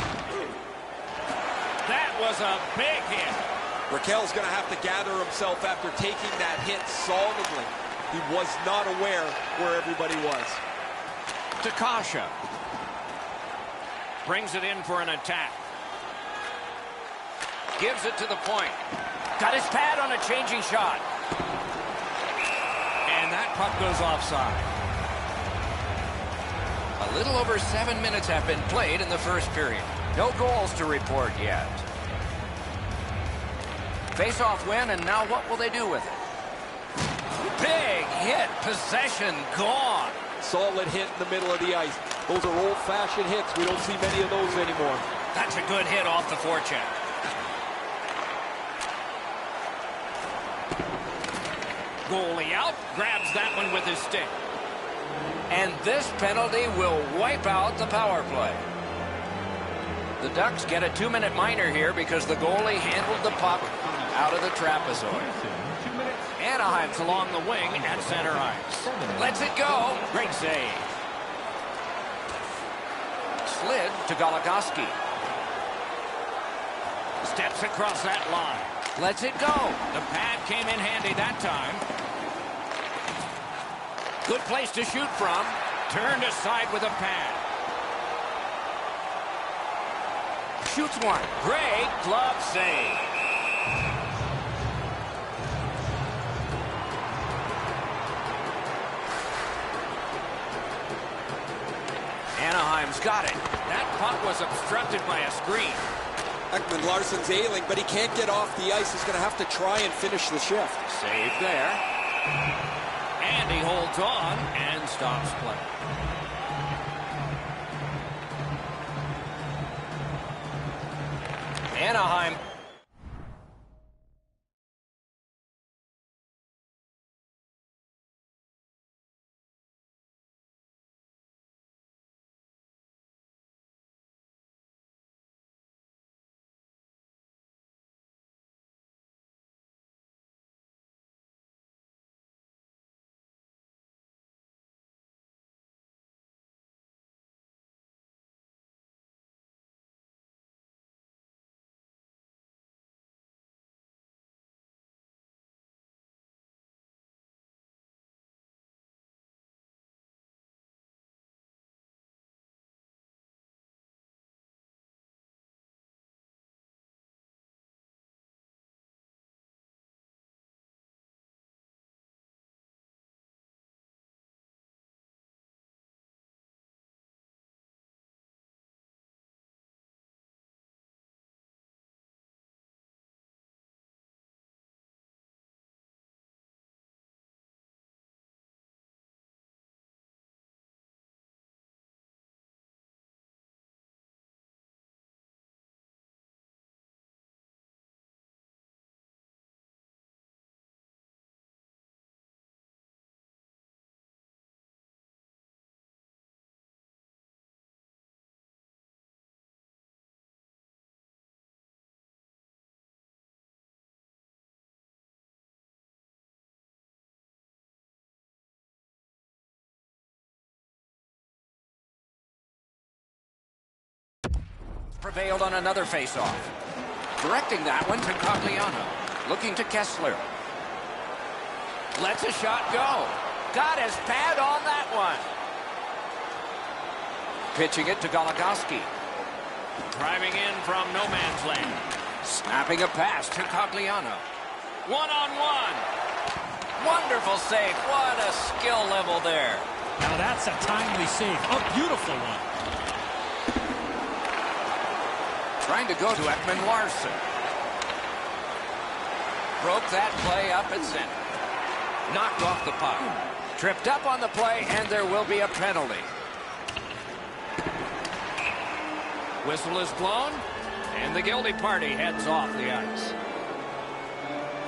That was a big hit. Raquel's going to have to gather himself after taking that hit solidly. He was not aware where everybody was. Takasha brings it in for an attack. Gives it to the point. Got his pad on a changing shot. And that puck goes offside. A little over 7 minutes have been played in the first period. No goals to report yet. Face-off win, and now what will they do with it? Big hit, possession gone. Solid hit in the middle of the ice. Those are old-fashioned hits. We don't see many of those anymore. That's a good hit off the forecheck. Goalie out, grabs that one with his stick. And this penalty will wipe out the power play. The Ducks get a 2-minute minor here because the goalie handled the puck out of the trapezoid. Anaheim's along the wing at center ice. Lets it go. Great save. Slid to Goligoski. Steps across that line. Lets it go. The pad came in handy that time. Good place to shoot from. Turned aside with a pad. Shoots one. Great glove save. Anaheim Anaheim's got it. That puck was obstructed by a screen. Ekman Larsson's ailing, but he can't get off the ice. He's going to have to try and finish the shift. Save there. And he holds on and stops play. Anaheim. Prevailed on another faceoff. Directing that one to Cogliano. Looking to Kessler. Lets a shot go. Got his pad on that one. Pitching it to Goligoski. Driving in from no man's land. Snapping a pass to Cogliano. One-on-one. Wonderful save. What a skill level there. Now that's a timely save. A beautiful one. Trying to go to Ekman Larsson. Broke that play up at center. Knocked off the puck. Tripped up on the play, and there will be a penalty. Whistle is blown, and the guilty party heads off the ice.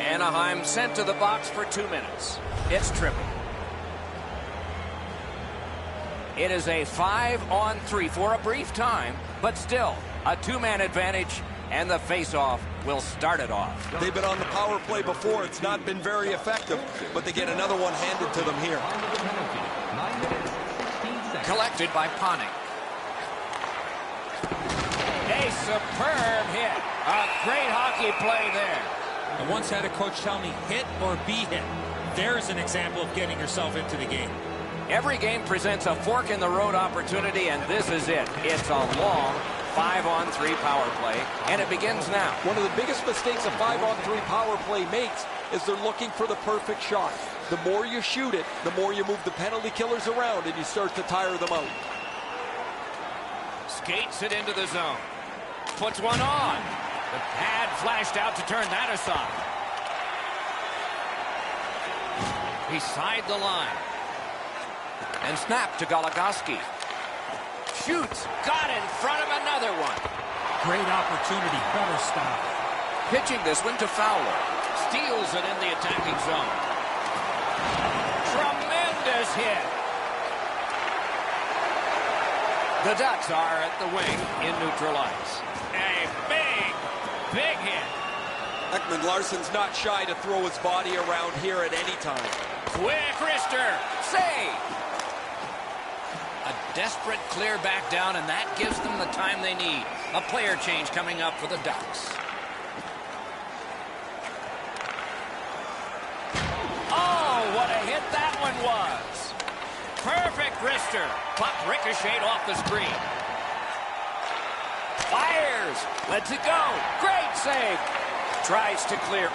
Anaheim sent to the box for 2 minutes. It's triple. It is a 5-on-3 for a brief time, but still a two-man advantage, and the face-off will start it off. They've been on the power play before. It's not been very effective, but they get another one handed to them here. 9 minutes, 16 seconds. Collected by Panik. A superb hit. A great hockey play there. I once had a coach tell me, hit or be hit. There's an example of getting yourself into the game. Every game presents a fork-in-the-road opportunity, and this is it. It's a long 5-on-3 power play, and it begins now. One of the biggest mistakes a 5-on-3 power play makes is they're looking for the perfect shot. The more you shoot it, the more you move the penalty killers around, and you start to tire them out. Skates it into the zone. Puts one on. The pad flashed out to turn that aside. Beside the line. And snap to Goligoski. Shoots. Got in front of another one. Great opportunity. Better stop. Pitching this one to Fowler. Steals it in the attacking zone. Tremendous hit. The Ducks are at the wing in neutral ice. A big hit. Ekman Larsson's not shy to throw his body around here at any time. Quick wrister. Save. A desperate clear back down, and that gives them the time they need. A player change coming up for the Ducks. Oh, what a hit that one was. Perfect wrister. Puck ricocheted off the screen. Fires. Lets it go. Great save. Tries to clear.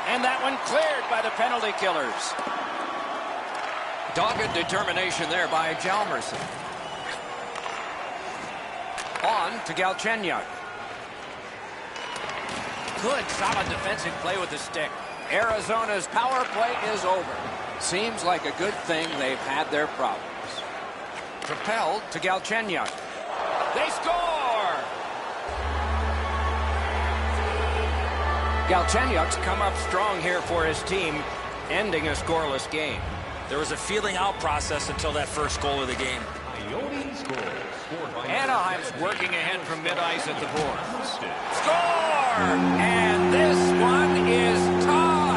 And that one cleared by the penalty killers. Dogged determination there by Hjalmarsson. On to Galchenyuk. Good, solid defensive play with the stick. Arizona's power play is over. Seems like a good thing they've had their problems. Propelled to Galchenyuk. They score! Galchenyuk's come up strong here for his team, ending a scoreless game. There was a feeling out process until that first goal of the game. Coyotes goal. Scored by Anaheim's working ahead from mid-ice at the boards. Score! And this one is tied.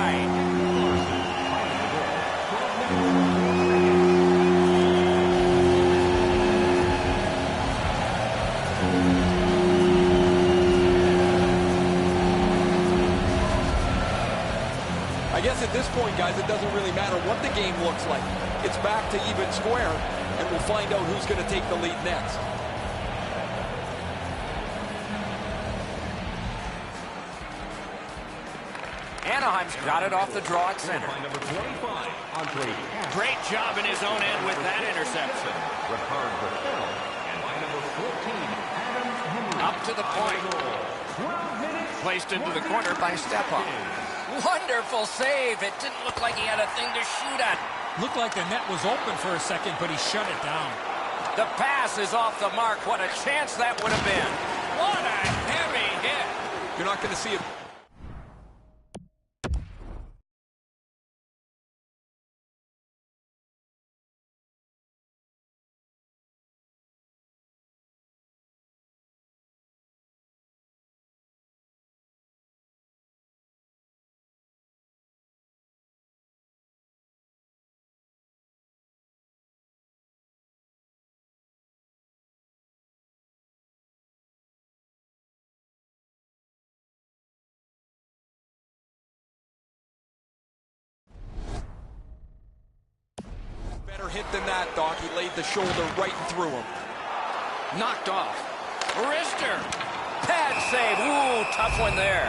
I guess at this point, guys, it doesn't really matter what the game looks like. It's back to even square, and we'll find out who's going to take the lead next. Anaheim's got it off the draw at center. by number 25, Andre Cass. Great job in his own end with that interception. Ricard Rafael. And by number 14, Adam Henry. Up to the point. 12 minutes. Placed into the corner by Stepan. Wonderful save. It didn't look like he had a thing to shoot at. Looked like the net was open for a second, but he shut it down. The pass is off the mark. What a chance that would have been. What a heavy hit. You're not going to see it. Better hit than that, Doc. He laid the shoulder right through him. Knocked off. Wrister. Pad save. Ooh, tough one there.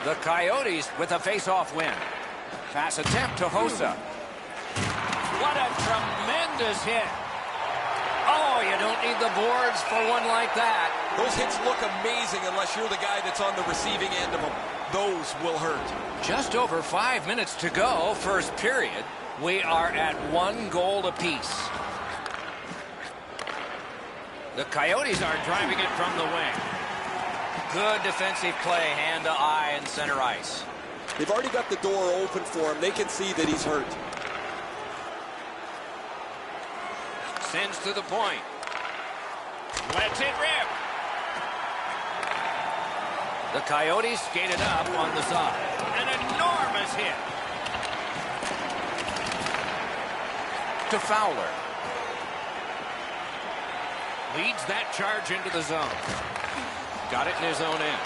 The Coyotes with a face-off win. Pass attempt to Hossa. What a tremendous hit. Oh, you don't need the boards for one like that. Those hits look amazing unless you're the guy that's on the receiving end of them. Those will hurt. Just over 5 minutes to go, first period. We are at 1 goal apiece. The Coyotes are driving it from the wing. Good defensive play, hand to eye and center ice. They've already got the door open for him. They can see that he's hurt. Sends to the point. Lets it rip. The Coyotes skated up on the side. An enormous hit. To Fowler. Leads that charge into the zone. Got it in his own end.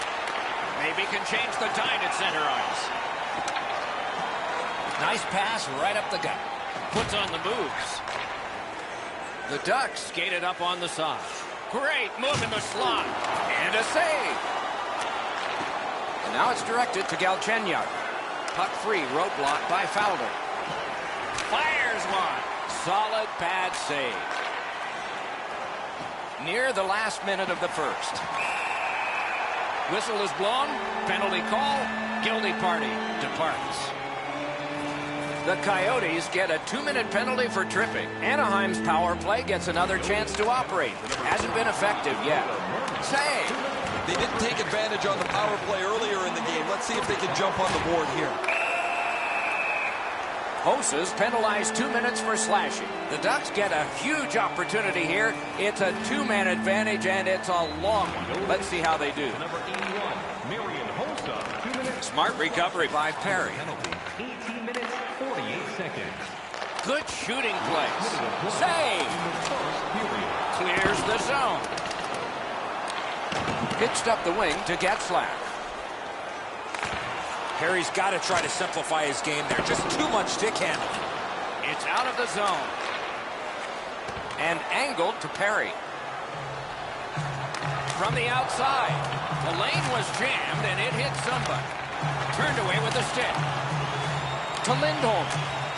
Maybe can change the tide at center ice. Nice pass right up the gut. Puts on the moves. The Ducks skated up on the side. Great move in the slot. And a save. And now it's directed to Galchenyuk. Puck free, roadblock by Fowler. Fires one. Solid pad save. Near the last minute of the first. Whistle is blown. Penalty call. Guilty party departs. The Coyotes get a 2-minute penalty for tripping. Anaheim's power play gets another chance to operate. Hasn't been effective yet. Save. They didn't take advantage on the power play earlier in the game. Let's see if they can jump on the board here. Hossa's penalized 2 minutes for slashing. The Ducks get a huge opportunity here. It's a 2-man advantage, and it's a long one. Let's see how they do. Number 81, Marian Hossa. 2 minutes. Smart recovery by Perry. Penalty. 18 minutes, 48 seconds. Good shooting place. Save. In the first period. Clears the zone. Pitched up the wing to Getzlaf. Perry's got to try to simplify his game there. Just too much stick handling. It's out of the zone. And angled to Perry. From the outside. The lane was jammed and it hit somebody. Turned away with the stick. to Lindholm.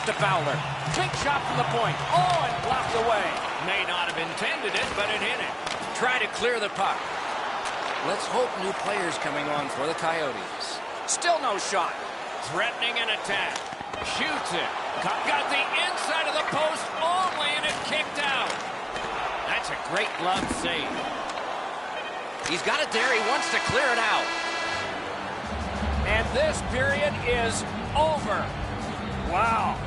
To Fowler. Big shot from the point. Oh, and blocked away. May not have intended it, but it hit it. Try to clear the puck. Let's hope new players coming on for the Coyotes. Still no shot. Threatening an attack. Shoots it. Got the inside of the post only, and it kicked out. That's a great glove save. He's got it there. He wants to clear it out. And this period is over. Wow.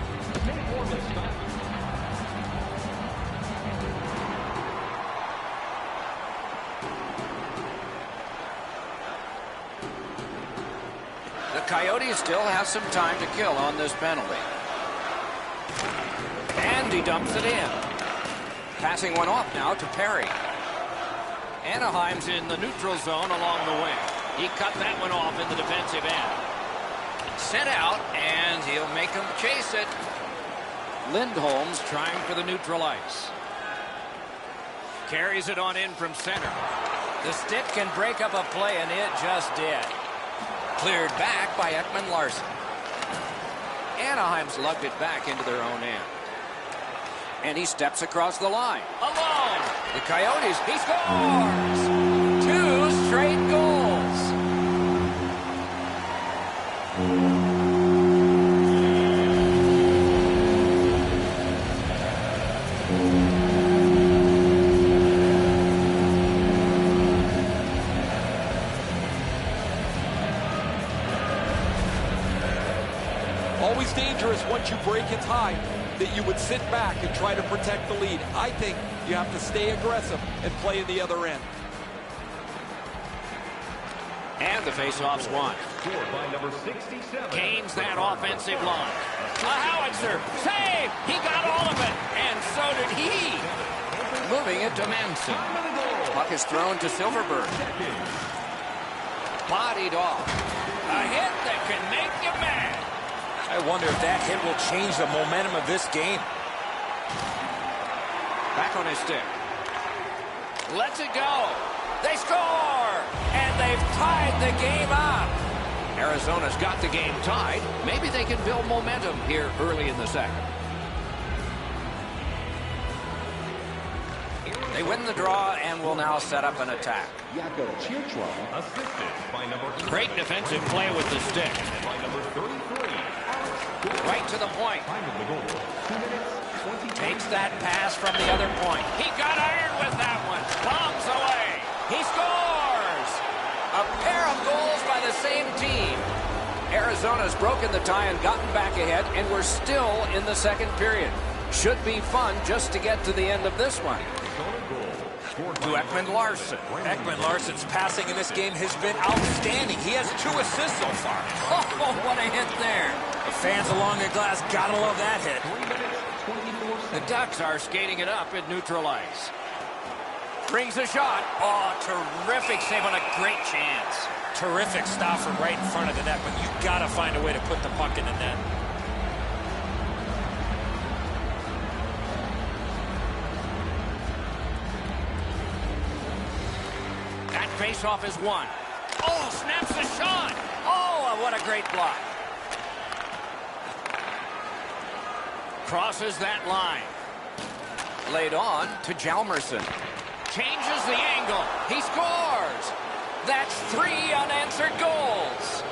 The Coyotes still have some time to kill on this penalty. And he dumps it in. Passing one off now to Perry. Anaheim's in the neutral zone along the wing. He cut that one off in the defensive end. Sent out, and he'll make him chase it. Lindholm's trying for the neutral ice. Carries it on in from center. The stick can break up a play, and it just did. Cleared back by Ekman-Larsson. Anaheim's lugged it back into their own end. And he steps across the line. Alone! The Coyotes, he scores! 2 straight goals! Always dangerous once you break a tie that you would sit back and try to protect the lead. I think you have to stay aggressive and play in the other end. And the faceoff's won. Scored by number 67. Gains that offensive line. A howitzer. Save! He got all of it. And so did he. Moving it to Manson. Puck is thrown to Silverberg. Bodied off. A hit that can make you mad. I wonder if that hit will change the momentum of this game. Back on his stick. Lets it go. They score! And they've tied the game up. Arizona's got the game tied. Maybe they can build momentum here early in the second. They win the draw and will now set up an attack. Assisted by number Great defensive play with the stick. by number 33. Right to the point. Time of the goal. 2 minutes, 20. Takes that pass from the other point. He got iron with that one. Bombs away. He scores! A pair of goals by the same team. Arizona's broken the tie and gotten back ahead, and we're still in the second period. Should be fun just to get to the end of this one. To Ekman-Larsson. Ekman-Larsson's passing in this game has been outstanding. He has 2 assists so far. Oh, what a hit there. The fans along the glass gotta love that hit. 3 minutes, 24 seconds. The Ducks are skating it up at neutral ice. Brings a shot. Oh, terrific save on a great chance. Terrific stop from right in front of the net, but you gotta find a way to put the puck in the net. That faceoff is won. Oh, snaps the shot. Oh, what a great block. Crosses that line. Laid on to Hjalmarsson. Changes the angle. He scores. That's 3 unanswered goals.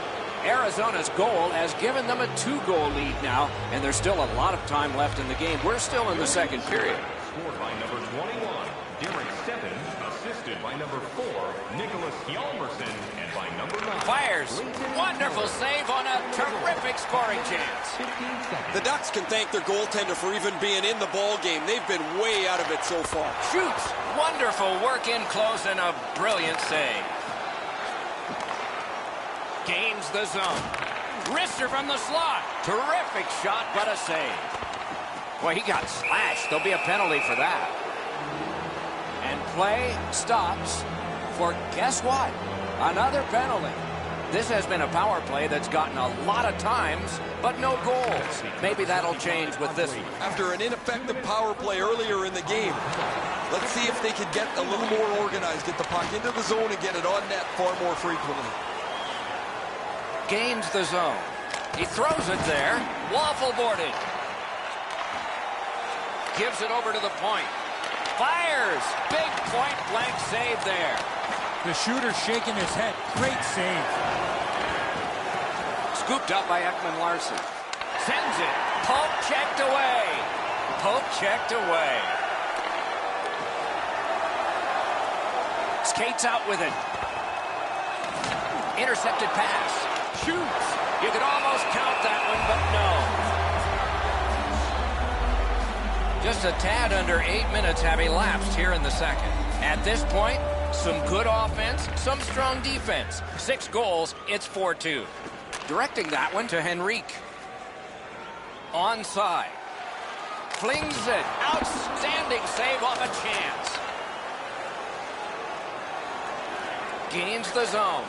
Arizona's goal has given them a 2-goal lead now, and there's still a lot of time left in the game. We're still in the second period. Scored by number 21, Derek Stepan. Assisted by number 4, Nicholas Hjalmarsson. And by number 9. Fires. Wonderful save on a terrific scoring chance. 15 seconds. The Ducks can thank their goaltender for even being in the ball game. They've been way out of it so far. Shoots. Wonderful work in close and a brilliant save. Gains the zone. Wrister from the slot. Terrific shot, but a save. Boy, he got slashed. There'll be a penalty for that. And play stops for, guess what? Another penalty. This has been a power play that's gotten a lot of times, but no goals. Maybe that'll change with this one. After an ineffective power play earlier in the game, let's see if they can get a little more organized, get the puck into the zone and get it on net far more frequently. Gains the zone. He throws it there. Waffle boarded. Gives it over to the point. Fires. Big point blank save there. The shooter shaking his head. Great save. Scooped up by Ekman Larson. Sends it. Poke checked away. Poke checked away. Skates out with it. Intercepted pass. Shoots. You could almost count that one, but no. Just a tad under 8 minutes have elapsed here in the second. At this point, some good offense, some strong defense. 6 goals, it's 4-2. Directing that one to Henrique. Onside. Flings it. Outstanding save off a chance. Gains the zone.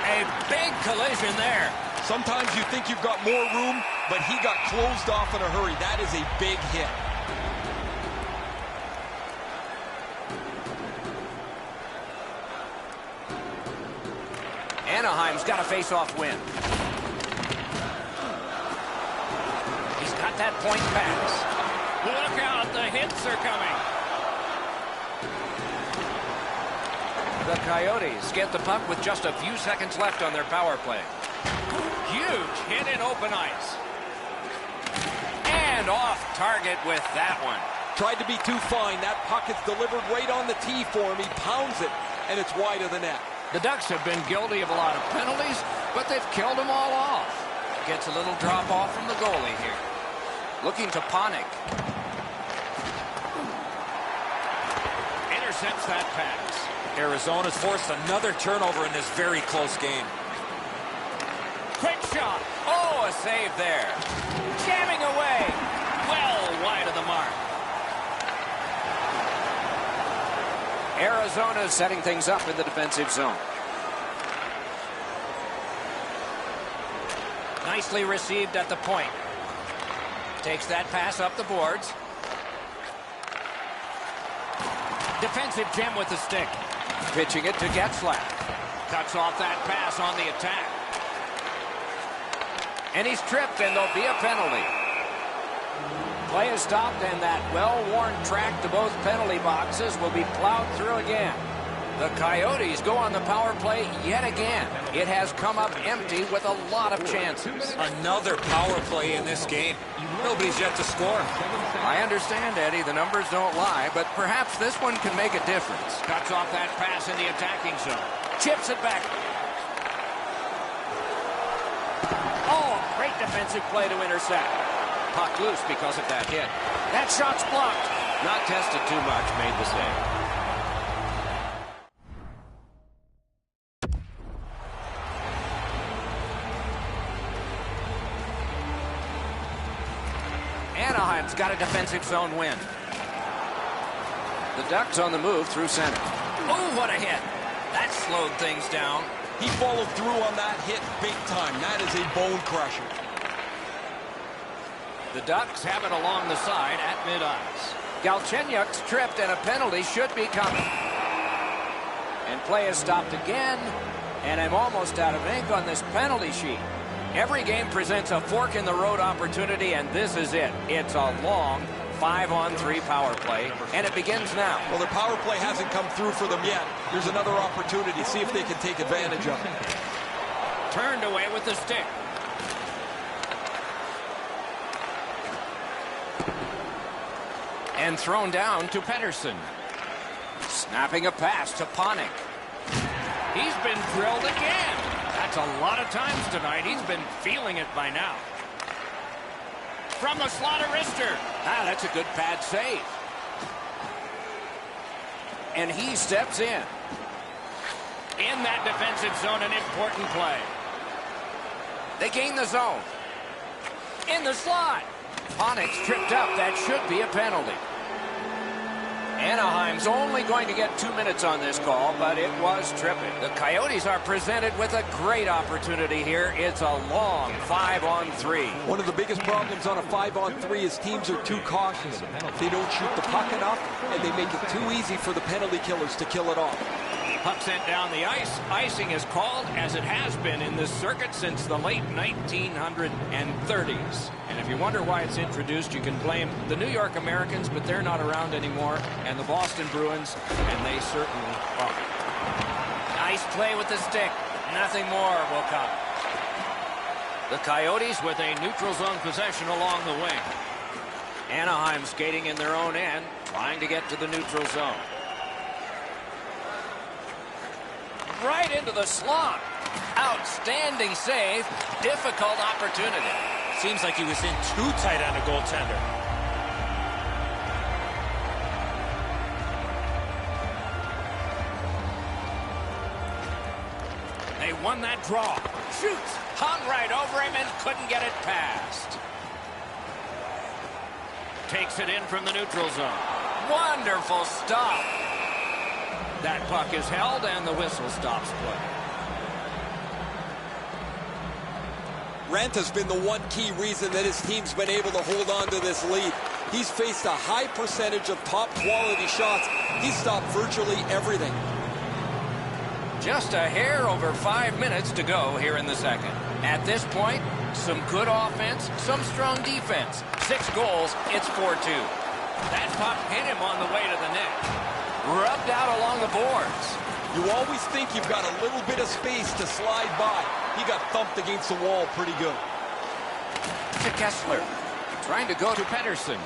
A big collision there. Sometimes you think you've got more room, but he got closed off in a hurry. That is a big hit. Anaheim's got a face-off win. He's got that point pass. Look out, the hits are coming. The Coyotes get the puck with just a few seconds left on their power play. Huge hit in open ice. And off target with that one. Tried to be too fine. That puck is delivered right on the tee for him. He pounds it, and it's wide of the net. The Ducks have been guilty of a lot of penalties, but they've killed them all off. Gets a little drop off from the goalie here. Looking to Panik. Intercepts that pass. Arizona's forced another turnover in this very close game. Quick shot. Oh, a save there. Jamming away. Well wide of the mark. Arizona setting things up in the defensive zone. Nicely received at the point. Takes that pass up the boards. Defensive gem with the stick. Pitching it to Getzlaf. Cuts off that pass on the attack. And he's tripped, and there'll be a penalty. Play is stopped, and that well-worn track to both penalty boxes will be plowed through again. The Coyotes go on the power play yet again. It has come up empty with a lot of chances. Another power play in this game. Nobody's yet to score. I understand, Eddie, the numbers don't lie, but perhaps this one can make a difference. Cuts off that pass in the attacking zone. Chips it back. Oh, great defensive play to intercept. Puck loose because of that hit. That shot's blocked. Not tested too much, made the save. Anaheim's got a defensive zone win. The Ducks on the move through center. Oh, what a hit. That slowed things down. He followed through on that hit big time. That is a bone crusher. The Ducks have it along the side at mid-ice. Galchenyuk's tripped, and a penalty should be coming. And play is stopped again, and I'm almost out of ink on this penalty sheet. Every game presents a fork-in-the-road opportunity, and this is it. It's a long 5-on-3 power play, and it begins now. Well, their power play hasn't come through for them yet. Here's another opportunity. See if they can take advantage of it. Turned away with the stick. And thrown down to Pettersson. Snapping a pass to Panik. He's been drilled again. That's a lot of times tonight. He's been feeling it by now. From the slot of wrister. Ah, that's a good pad save. And he steps in. In that defensive zone, an important play. They gain the zone. In the slot. Panik's tripped up. That should be a penalty. Anaheim's only going to get 2 minutes on this call, but it was tripping. The Coyotes are presented with a great opportunity here. It's a long 5-on-3. One of the biggest problems on a 5-on-3 is teams are too cautious. They don't shoot the puck enough, and they make it too easy for the penalty killers to kill it off. Puck sent down the ice. Icing is called, as it has been in this circuit since the late 1930s. And if you wonder why it's introduced, you can blame the New York Americans, but they're not around anymore, and the Boston Bruins, and they certainly are. Nice play with the stick. Nothing more will come. The Coyotes with a neutral zone possession along the wing. Anaheim skating in their own end, trying to get to the neutral zone. Right into the slot. Outstanding save. Difficult opportunity. Seems like he was in too tight on the goaltender. They won that draw. Shoots. Hung right over him and couldn't get it past. Takes it in from the neutral zone. Wonderful stop. That puck is held and the whistle stops play. Rant has been the one key reason that his team's been able to hold on to this lead. He's faced a high percentage of top quality shots. He's stopped virtually everything. Just a hair over 5 minutes to go here in the second. At this point, some good offense, some strong defense. 6 goals, it's 4-2. That puck hit him on the way to the net. Rubbed out along the boards. You always think you've got a little bit of space to slide by. He got thumped against the wall pretty good. To Kessler. Trying to go to Pettersson.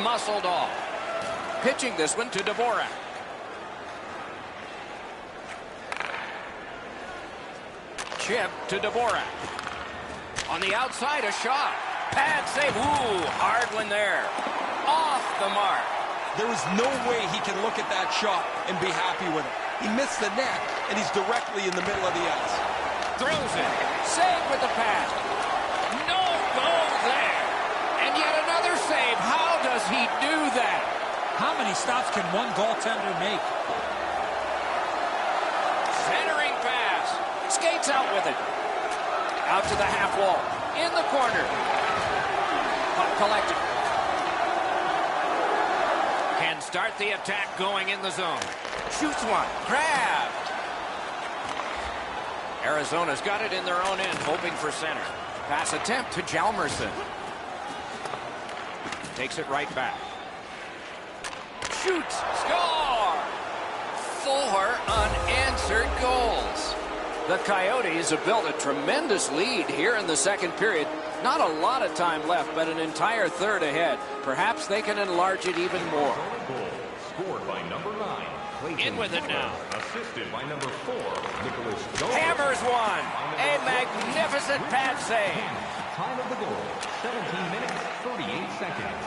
Muscled off. Pitching this one to Dvorak. Chip to Dvorak. On the outside, a shot. Pad save. Ooh, hard one there. Off the mark. There is no way he can look at that shot and be happy with it. He missed the net, and he's directly in the middle of the ice. Throws it. Save with the pass. No goal there. And yet another save. How does he do that? How many stops can one goaltender make? Centering pass. Skates out with it. Out to the half wall. In the corner. Puck collected. Can start the attack going in the zone. Shoots one. Grabbed. Arizona's got it in their own end, hoping for center. Pass attempt to Hjalmarsson. Takes it right back. Shoots. Score! 4 unanswered goals. The Coyotes have built a tremendous lead here in the second period. Not a lot of time left, but an entire third ahead. Perhaps they can enlarge it even more. Scored by number 9. In with it now. Assisted by number 4, Nicholas Gold. Hammers one. A magnificent pad save. Time of the goal, 17 minutes, 38 seconds.